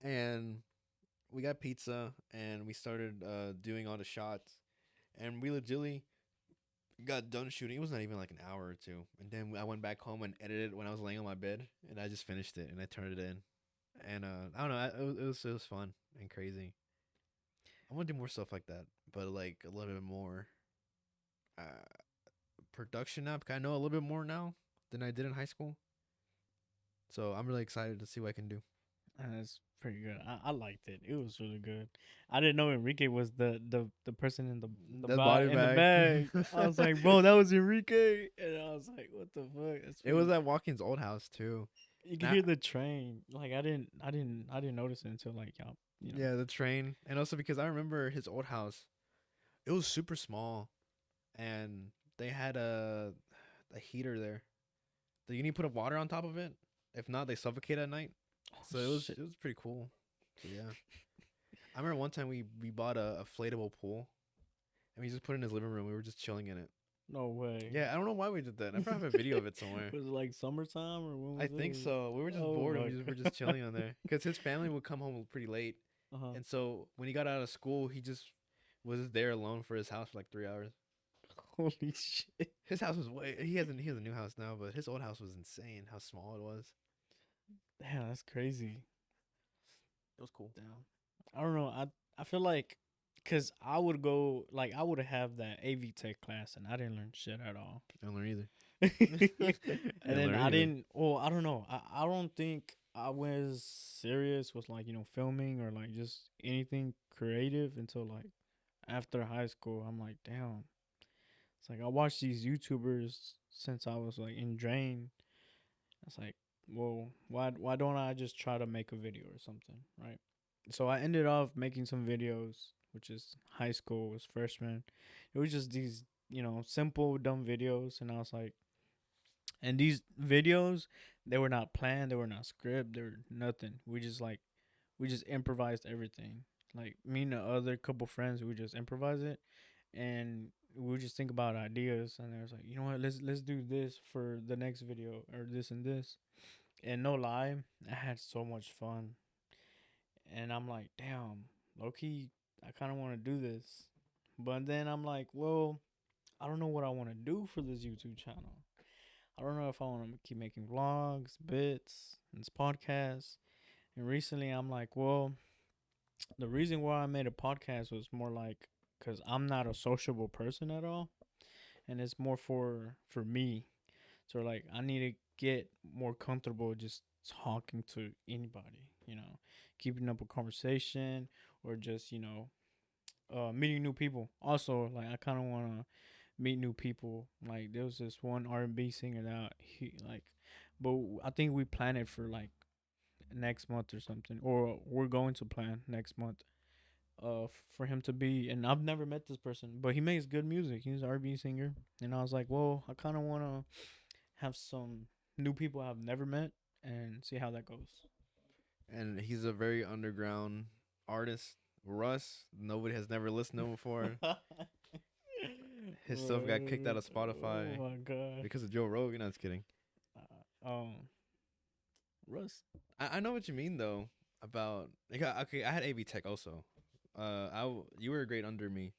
S2: and we got pizza, and we started doing all the shots, and we legitimately got done shooting. It was not even like an hour or two, and then I went back home and edited when I was laying on my bed, and I just finished it and I turned it in, and I don't know, it was fun and crazy. I want to do more stuff like that, but like a little bit more uh, production up. I know a little bit more now than I did in high school, so I'm really excited to see what I can do.
S1: And it's pretty good. I liked it. It was really good. I didn't know Enrique was the person
S2: That body
S1: in the
S2: bag.
S1: bag. I was like, bro, that was Enrique, and I was like, what the fuck? That's
S2: It was
S1: pretty.
S2: at Walking's old house too.
S1: You can
S2: Now,
S1: hear the train. Like I didn't notice it until like y'all.
S2: yeah, the train, and also because I remember his old house. It was super small, and they had a heater there. So you need to put water on top of it. If not, they suffocate at night.
S1: Oh
S2: So
S1: shit.
S2: it was pretty cool. So yeah, I remember one time we bought a inflatable pool, and we just put it in his living room. We were just chilling in it.
S1: No way.
S2: Yeah, I don't know why we did that. I probably have a video of it somewhere.
S1: Was it like summertime or when
S2: I
S1: was
S2: think
S1: it?
S2: so. We were just
S1: Oh
S2: bored and
S1: my
S2: were
S1: god.
S2: just chilling on there because his family would come home pretty late,
S1: Uh huh.
S2: and so when he got out of school, he just was there alone for his house for like 3 hours.
S1: Holy shit.
S2: His house was way. He has a new house now, but his old house was insane. How small it was.
S1: Damn, that's crazy.
S2: It was cool.
S1: Damn. I don't know. I feel like because I would go like I would have that AV Tech class and I didn't learn shit at all.
S2: I didn't learn either.
S1: And
S2: I didn't
S1: then
S2: learn
S1: I
S2: either.
S1: didn't. Well, I don't know. I don't think I was serious with like filming or like just anything creative until like after high school. I'm like, damn. It's like I watched these YouTubers since I was like in Drain. It's like, well, why don't I just try to make a video or something, right? So I ended up making some videos, which is high school, was freshman. It was just these, simple, dumb videos, and I was like, and these videos, they were not planned, they were not script, they were nothing. We just improvised everything. Like me and the other couple friends, we just improvise it, and we would just think about ideas. And I was like, you know what, let's do this for the next video or this and this. And no lie, I had so much fun. And I'm like, damn, low key, I kind of want to do this. But then I'm like, well, I don't know what I want to do for this YouTube channel. I don't know if I want to keep making vlogs, bits, and this podcast. And recently I'm like, well, the reason why I made a podcast was more like because I'm not a sociable person at all. And it's more for me. So like I need to get more comfortable just talking to anybody, keeping up a conversation or just, meeting new people. Also, like I kind of want to meet new people. Like there was this one R&B singer that he like, but I think we plan it for like next month or something, or we're going to plan next month. For him to be, and I've never met this person, but he makes good music. He's an R&B singer, and I was like, well, I kind of want to have some new people I've never met and see how that goes.
S2: And he's a very underground artist. Russ, nobody has never listened to him before. His stuff got kicked out of
S1: Oh
S2: Spotify
S1: my god.
S2: because of Joe Rogan. I was kidding.
S1: Russ.
S2: I know what you mean though. About okay, I had AV Tech also. You were a grade under me,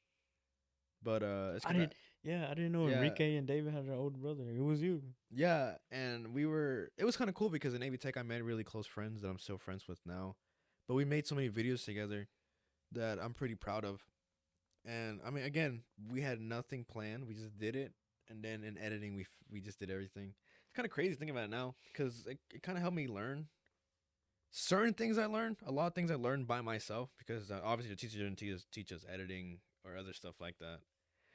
S2: But it's
S1: I
S2: cause
S1: didn't. Yeah, I didn't know
S2: yeah,
S1: Enrique and David had an older brother. It was you.
S2: yeah, and we were. It was kind of cool because in Navy Tech I made really close friends that I'm still friends with now. But we made so many videos together that I'm pretty proud of. And I mean, again, we had nothing planned. We just did it, and then in editing, we just did everything. It's kind of crazy thinking about it now because it kind of helped me learn certain things. I learned a lot of things I learned by myself because obviously the teacher didn't teach us editing or other stuff like that.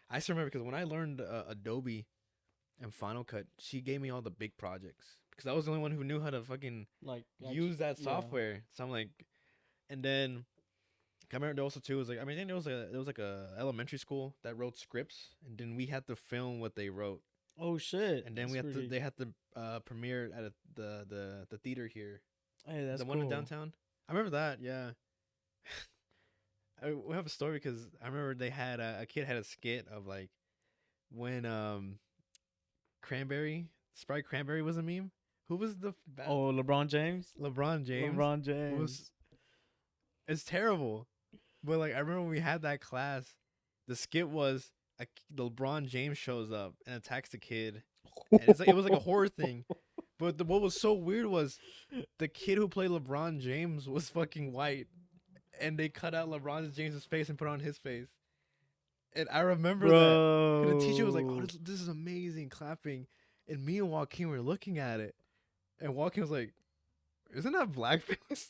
S2: I still remember because when I learned Adobe and Final Cut, she gave me all the big projects because I was the only one who knew how to fucking
S1: Like,
S2: use that
S1: yeah.
S2: software. So I'm like, and then I remember there also too was like I mean I think there was like a elementary school that wrote scripts and then we had to film what they wrote
S1: Oh shit.
S2: and then
S1: That's
S2: we had to
S1: pretty.
S2: they had to premiere at the theater here,
S1: Hey, that's
S2: the one in
S1: cool.
S2: downtown. I remember that, yeah. We have a story because I remember they had a kid had a skit of like when Cranberry Sprite Cranberry was a meme. Who was the
S1: Oh, LeBron James.
S2: LeBron James
S1: LeBron
S2: was
S1: James.
S2: it's terrible. But like I remember when we had that class, the skit was LeBron James shows up and attacks the kid, and it was like a horror thing. But what was so weird was the kid who played LeBron James was fucking white, and they cut out LeBron James's face and put on his face. And I remember that because the teacher was like, "Oh,
S1: Bro.
S2: this is amazing," clapping, and me and Joaquin were looking at it, and Joaquin was like, isn't that blackface?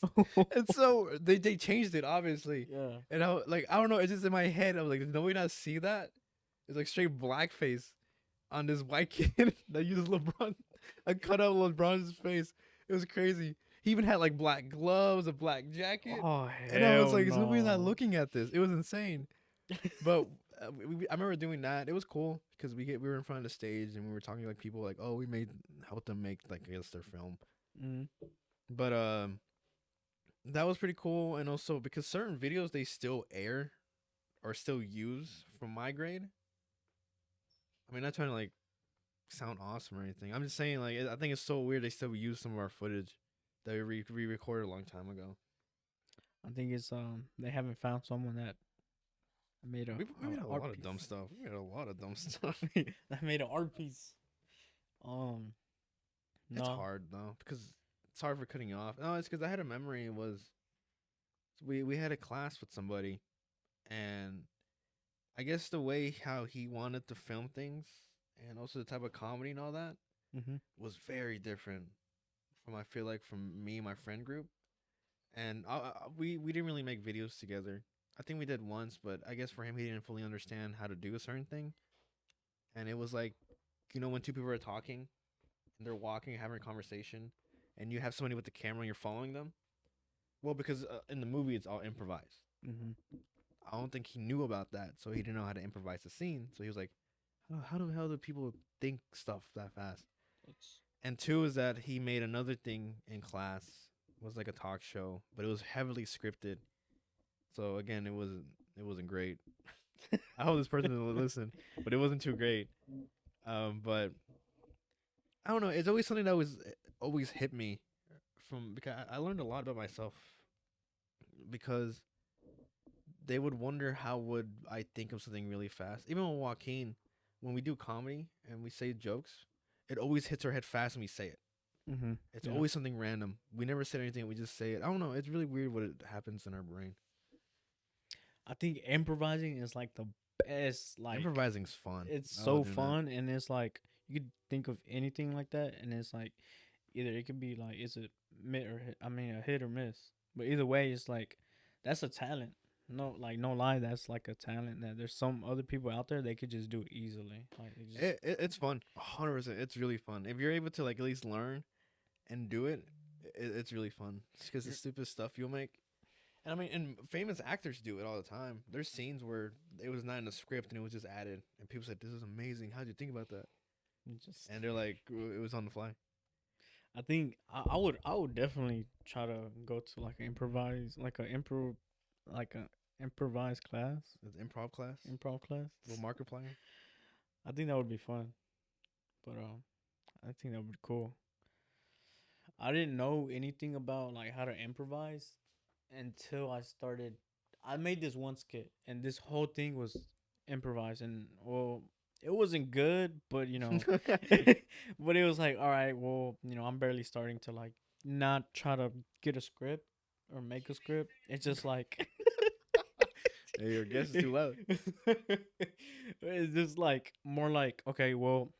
S2: And so they changed it obviously,
S1: Yeah.
S2: and I don't know, it's just in my head. I was like, did nobody not see that? It's like straight blackface on this white kid that uses LeBron. I cut out LeBron's face. It was crazy. He even had like black gloves, a black jacket,
S1: Oh
S2: and I was
S1: hell
S2: like, is nobody not
S1: no.
S2: looking at this? It was insane. But I remember doing that. It was cool because we were in front of the stage and we were talking to like people like, oh, we made helped them make like I guess their film.
S1: Mm.
S2: But that was pretty cool, and also because certain videos they still air or still use from my grade. I mean, not trying to like sound awesome or anything. I'm just saying like I think it's so weird they still use some of our footage that we recorded a long time ago.
S1: I think it's they haven't found someone that made
S2: We made a
S1: art
S2: lot of
S1: piece.
S2: dumb stuff. We made a lot of dumb stuff.
S1: That made an art piece. Um,
S2: It's
S1: no.
S2: hard though because it's hard for cutting off. No, it's because I had a memory. Was we had a class with somebody, and I guess the way how he wanted to film things and also the type of comedy and all that
S1: Mhm.
S2: was very different from I feel like from me and my friend group. And we didn't really make videos together. I think we did once, but I guess for him he didn't fully understand how to do a certain thing. And it was like, when two people are talking and they're walking, having a conversation, and you have somebody with the camera and you're following them. Well, because in the movie it's all improvised.
S1: Mhm.
S2: I don't think he knew about that, so he didn't know how to improvise the scene. So he was like, how the hell do people think stuff that fast?
S1: It's
S2: And two is that he made another thing in class, was like a talk show, but it was heavily scripted. So again, it wasn't great. I hope this person will listen, but it wasn't too great. But I don't know. It's always something that was always hit me from because I learned a lot about myself because they would wonder how would I think of something really fast. Even with Joaquin, when we do comedy and we say jokes, it always hits our head fast when we say it.
S1: Mhm.
S2: It's
S1: Yeah.
S2: always something random. We never said anything. We just say it. I don't know. It's really weird what it happens in our brain.
S1: I think improvising is like the best. Like
S2: Improvising's fun.
S1: it's
S2: I love
S1: so
S2: doing that.
S1: fun, and it's like you could think of anything like that, and it's like either it could be like it's a hit or hit, I mean a hit or miss. But either way, it's like that's a talent. No, like no lie, that's like a talent that there's some other people out there they could just do it easily. Like they just
S2: It's fun. 100%. It's really fun. If you're able to like at least learn and do it, it's really fun. Because the
S1: you're-
S2: stupid stuff you'll make. And I mean, and famous actors do it all the time. There's scenes where it was not in the script and it was just added, and people said, "This is amazing. How'd you think about that?"
S1: you just.
S2: And they're like, "It was on the fly."
S1: I think I would definitely try to go to like an improvise like a improvised class,
S2: It's improv class,
S1: improv class.
S2: little Markiplier.
S1: I think that would be fun. But I think that would be cool. I didn't know anything about like how to improvise until I started. I made this one skit, and this whole thing was improvise, and well, it wasn't good, but but it was like, all right, well, I'm barely starting to like not try to get a script or make a script. It's just like
S2: Hey, your guess is too loud.
S1: it's just like more like, okay, well,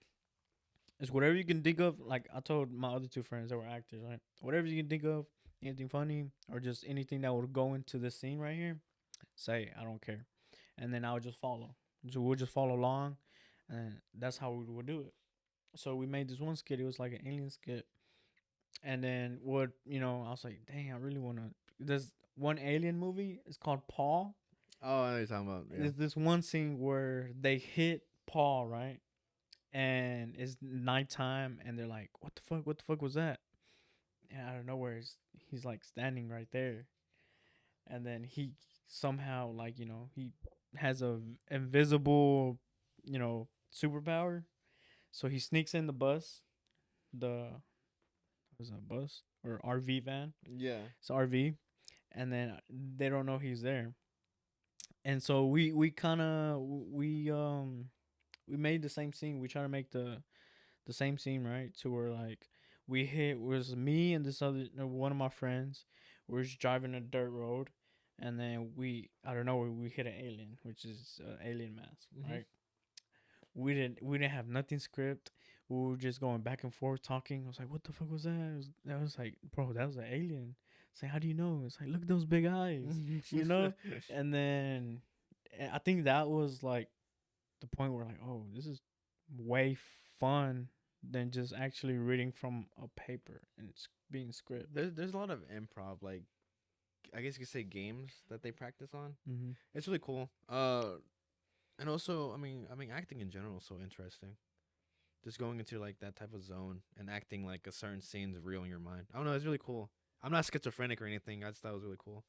S1: it's whatever you can think of. Like I told my other two friends that were actors, right? Whatever you can think of, anything funny or just anything that would go into this scene right here, say I don't care, and then I would just follow. So we'll just follow along, and that's how we would do it. So we made this one skit. It was like an alien skit, and then I was like, dang, I really wanna. There's one alien movie. It's called Paul.
S2: Oh, I know what you're talking about. Yeah.
S1: There's this one scene where they hit Paul, right? And it's nighttime, and they're like, "What the fuck? What the fuck was that?" And out of nowhere, he's like standing right there, and then he somehow like he has a invisible superpower, so he sneaks in the bus, the was it a bus or RV van?
S2: Yeah.
S1: It's RV, and then they don't know he's there, and so we kind of we made the same scene. We try to make the same scene, right? To where like we hit was me and this other one of my friends. We're just driving a dirt road, and then I don't know we hit an alien, which is alien mask, right? We didn't have nothing script. We were just going back and forth talking. I was like, "What the fuck was that?" I was like, "Bro, that was an alien." It's like, "How do you know?" It's like, "Look at those big eyes," you know. And then I think that was like the point where like, oh, this is way fun than just actually reading from a paper and being script.
S2: There's a lot of improv, like I guess you could say games that they practice on.
S1: Mm-hmm.
S2: It's really cool. And also, I mean, acting in general is so interesting. Just going into like that type of zone and acting like a certain scene's real in your mind. I don't know. It's really cool. I'm not schizophrenic or anything. I just thought it was really cool.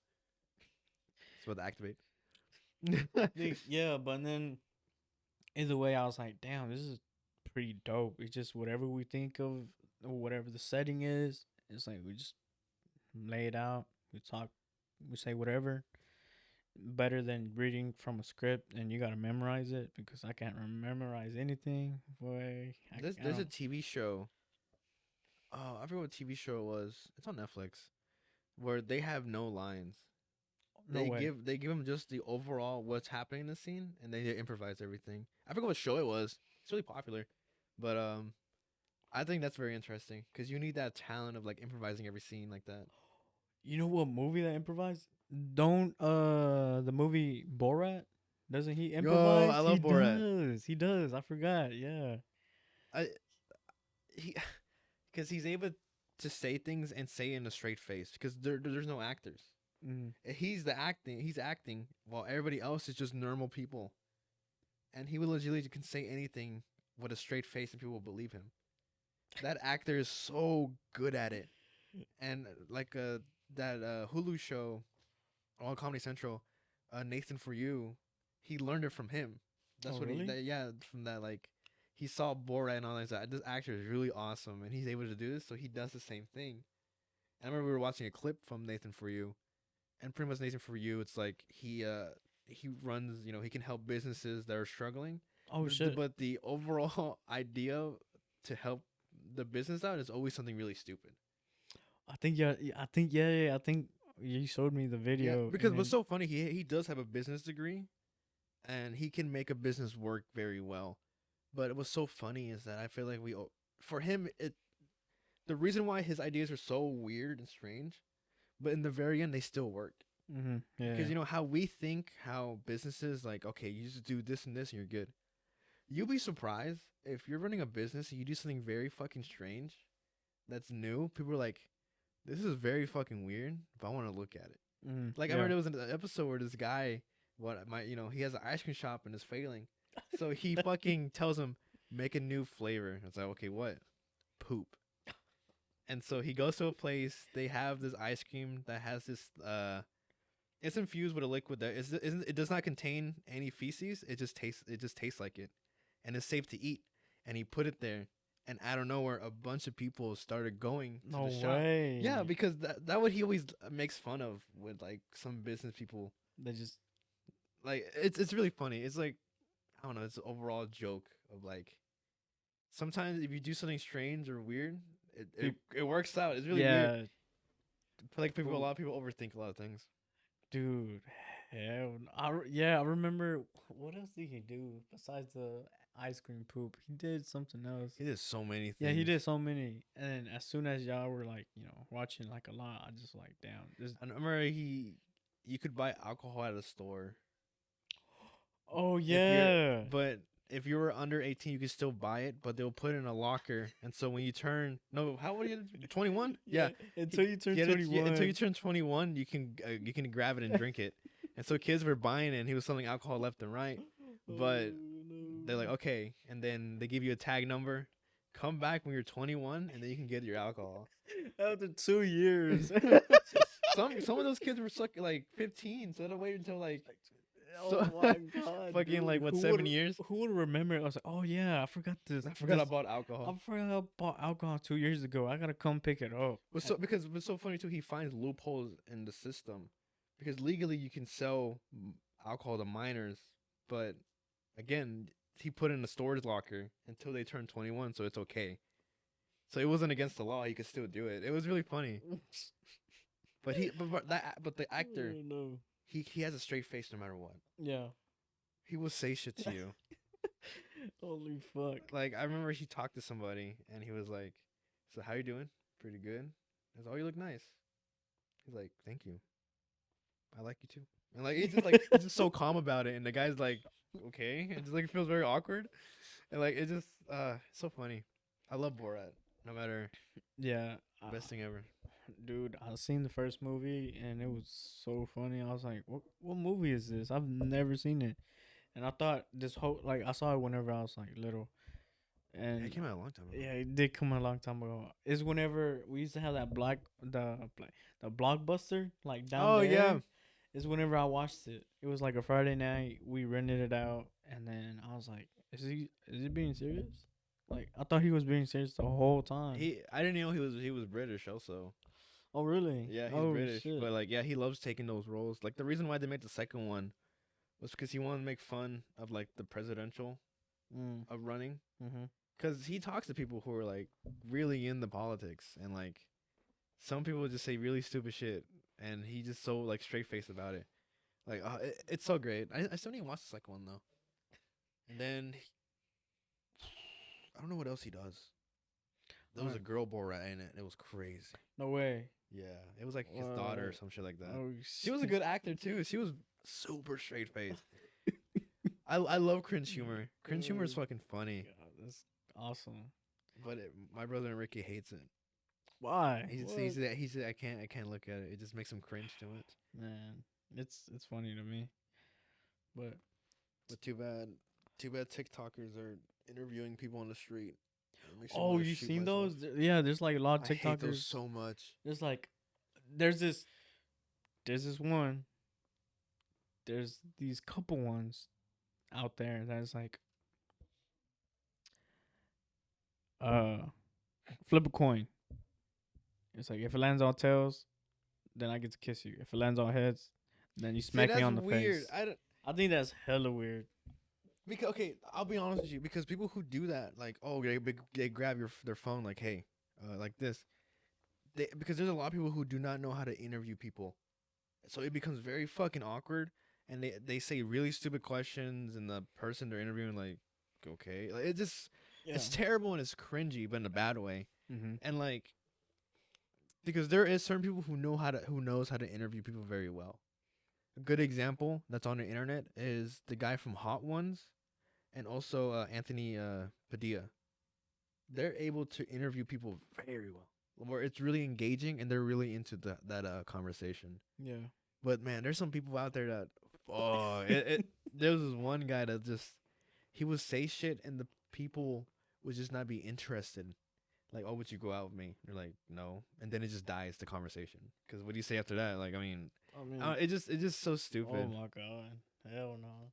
S2: It's about to activate.
S1: Yeah, but then either way, I was like, damn, this is pretty dope. It's just whatever we think of, or whatever the setting is. It's like we just lay it out. We talk. We say whatever. Better than reading from a script and you gotta memorize it because I can't memorize anything. Boy, I
S2: There's a
S1: don't.
S2: TV show. Oh, I forget what TV show it was. It's on Netflix where they have no lines.
S1: No way.
S2: They give them just the overall what's happening in the scene, and they improvise everything. I forget what show it was. It's really popular, but I think that's very interesting because you need that talent of like improvising every scene like that.
S1: You know what movie that improvised? Don't the movie Borat? Doesn't he
S2: Yo,
S1: improvise?
S2: I
S1: He
S2: love Borat.
S1: does. He does. I forgot. Yeah.
S2: I he because he's able to say things and say it in a straight face because there's no actors.
S1: Mm.
S2: He's acting while everybody else is just normal people, and he will legitimately can say anything with a straight face and people will believe him. That actor is so good at it, and like that Hulu show on Comedy Central, Nathan for You, he learned it from him.
S1: Oh
S2: That's what
S1: really?
S2: yeah, from that like he saw Borat and all that. This actor is really awesome, and he's able to do this, so he does the same thing. And I remember we were watching a clip from Nathan for You, and pretty much Nathan for You, it's like he runs, he can help businesses that are struggling,
S1: Oh shit.
S2: but the overall idea to help the business out is always something really stupid.
S1: I think yeah. I think yeah. I think you showed me the
S2: Yeah,
S1: video
S2: because
S1: and
S2: what's
S1: then
S2: so funny, he does have a business degree, and he can make a business work very well. But what's so funny is that I feel like for him, the reason why his ideas are so weird and strange, but in the very end they still work.
S1: yeah.
S2: Because you know how we think, how businesses like, okay, you just do this and this and you're good. You'll be surprised if you're running a business and you do something very fucking strange, that's new. People are like, this is very fucking weird, but I want to look at it. Like I
S1: Yeah.
S2: remember there was an episode where this guy, he has an ice cream shop and is failing, so he fucking tells him make a new flavor. It's like, okay, what? Poop. And so he goes to a place. They have this ice cream that has this it's infused with a liquid that isn't it does not contain any feces. It just tastes like it, and it's safe to eat. And he put it there, and out of nowhere, a bunch of people started going to
S1: No
S2: the shop. Yeah,
S1: way.
S2: because that what he always makes fun of with like some business people.
S1: They just
S2: Like it's really funny. It's like I don't know. It's an overall joke of like sometimes if you do something strange or weird, it works out. It's really weird.
S1: Yeah,
S2: Like people, a
S1: fool.
S2: lot of people overthink a lot of things.
S1: Dude, yeah, I remember. What else did he do besides the ice cream poop? He did something else.
S2: He did so many
S1: Yeah, he
S2: things.
S1: did so many. And as soon as y'all were like, watching like a lot, I just like, damn, this.
S2: I remember you could buy alcohol at a store.
S1: Oh
S2: If you're,
S1: yeah,
S2: but if you were under 18, you could still buy it, but they'll put it in a locker. And so when you turn, no, how old are you? 21? Yeah.
S1: Until you turn
S2: Yeah,
S1: 21.
S2: until you turn 21, you can grab it and drink it. And so kids were buying it, and he was selling alcohol left and right. But they're like, okay, and then they give you a tag number. Come back when you're 21, and then you can get your alcohol.
S1: After 2 years.
S2: Some of those kids were like 15, so they had to wait until like
S1: Oh my god.
S2: fucking
S1: Dude.
S2: like what
S1: Who
S2: 7 years?
S1: Who would remember it? I was like, oh yeah, I forgot this.
S2: I forgot
S1: this-
S2: about
S1: I
S2: alcohol.
S1: forgot I bought alcohol 2 years ago. I gotta come pick it up.
S2: Because what's so funny too, he finds loopholes in the system, because legally you can sell alcohol to minors, but again, he put in a storage locker until they turn 21, so it's okay. So it wasn't against the law; he could still do it. It was really funny. But the actor,
S1: Oh, no.
S2: he has a straight face no matter what.
S1: Yeah.
S2: He will say shit to you.
S1: Holy fuck.
S2: Like I remember he talked to somebody and he was like, "So how you doing? Pretty good." I was, "Oh, you look nice." He's like, "Thank you. I like you too." And like he's just so calm about it, and the guy's like, "Okay," it just like feels very awkward, and like it just it's so funny. I love Borat. No matter,
S1: Yeah.
S2: best thing ever.
S1: Dude, I seen the first movie and it was so funny. I was like, what movie is this? I've never seen it. And I thought this whole like I saw it whenever I was like little.
S2: Yeah,
S1: And
S2: it came out a long time ago.
S1: yeah, it did come a long time ago. It's whenever we used to have that the blockbuster like down
S2: Oh
S1: there.
S2: yeah,
S1: It's whenever I watched it. It was like a Friday night. We rented it out, and then I was like, Is he being serious?" Like I thought he was being serious the whole time.
S2: I didn't know he was British also.
S1: Oh really?
S2: Yeah, he's
S1: Oh
S2: British,
S1: shit.
S2: but like yeah, he loves taking those roles. Like the reason why they made the second one was because he wanted to make fun of like the presidential
S1: Mm.
S2: of running.
S1: Mm-hmm.
S2: Because he talks to people who are like really into politics, and like some people just say really stupid shit, and he just so like straight faced about it. Like it's so great. I still need to watch the second one though. And then I don't know what else he does. There was a girl Borat in it. It was crazy.
S1: No way.
S2: Yeah, it was like his daughter or some shit like that.
S1: Oh,
S2: She was a good actor too. She was super straight faced. I love cringe humor. Cringe humor is fucking funny.
S1: God, that's awesome.
S2: But my brother Ricky hates it.
S1: Why?
S2: He said I can't look at it. It just makes him cringe to it.
S1: Man, it's funny to me. But
S2: Too bad TikTokers are interviewing people on the street. It makes me
S1: oh,
S2: wanna
S1: you
S2: shoot
S1: seen
S2: myself.
S1: those? Yeah, there's like a lot of
S2: I hate those
S1: TikTokers.
S2: so much.
S1: There's like there's this one. There's these couple ones out there that's like flip a coin. It's like if it lands on tails, then I get to kiss you. If it lands on heads, then you smack me on the
S2: weird.
S1: face. I think that's hella weird.
S2: Because okay, I'll be honest with you. Because people who do that, like, oh, they grab their phone, like, hey, like this. Because there's a lot of people who do not know how to interview people, so it becomes very fucking awkward, and they say really stupid questions, and the person they're interviewing like, okay, like, it's terrible and it's cringy, but in a bad way,
S1: Mm-hmm.
S2: and like, because there is certain people who knows how to interview people very well. A good example that's on the internet is the guy from Hot Ones, and also Anthony Padilla. They're able to interview people very well, where it's really engaging and they're really into that conversation.
S1: Yeah.
S2: But man, there's some people out there that there was this one guy that just he would say shit and the people would just not be interested. Like, oh, would you go out with me? They're like, no, and then it just dies the conversation. Because what do you say after that? Like, I mean, it's just so stupid.
S1: Oh my god, hell no.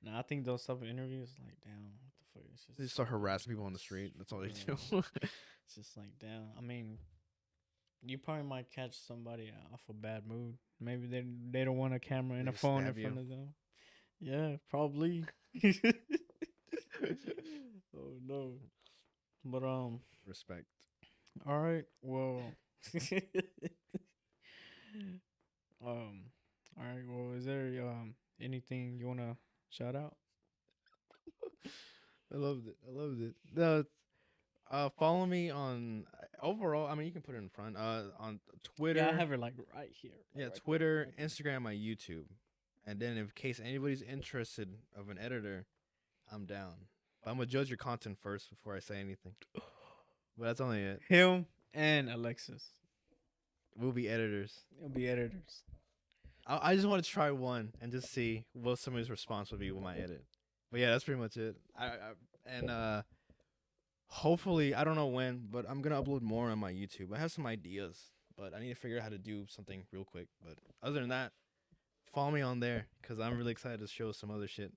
S1: No, I think those type of interviews, like, damn, what the fuck? It's
S2: They just start harassing people on the street. That's all they do.
S1: It's just like, damn. I mean, you probably might catch somebody off a bad mood. Maybe they don't want a camera and
S2: They
S1: a
S2: just
S1: phone in
S2: stab
S1: front
S2: you.
S1: of them. Yeah, probably. Oh no. But
S2: Respect.
S1: all right. Well, um, all right. Well, is there anything you wanna shout out?
S2: I loved it. I loved it. No, follow me on overall. I mean, you can put it in front. On
S1: Yeah, I
S2: Twitter.
S1: have it like right here.
S2: Yeah,
S1: Right there,
S2: Twitter,
S1: right there.
S2: Instagram, my YouTube, and then in case anybody's interested of an editor, I'm down. But I'm gonna judge your content first before I say anything. But that's only it.
S1: Him and Alexis.
S2: We'll be editors.
S1: They'll be editors.
S2: I just want to try one and just see what somebody's response would be with my edit. But yeah, that's pretty much it. And hopefully I don't know when, but I'm gonna upload more on my YouTube. I have some ideas, but I need to figure out how to do something real quick. But other than that, follow me on there because I'm really excited to show some other shit.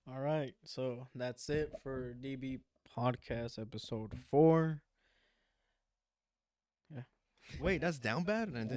S1: All right. So that's it for DB Podcast episode 4.
S2: Wait, that's down bad? And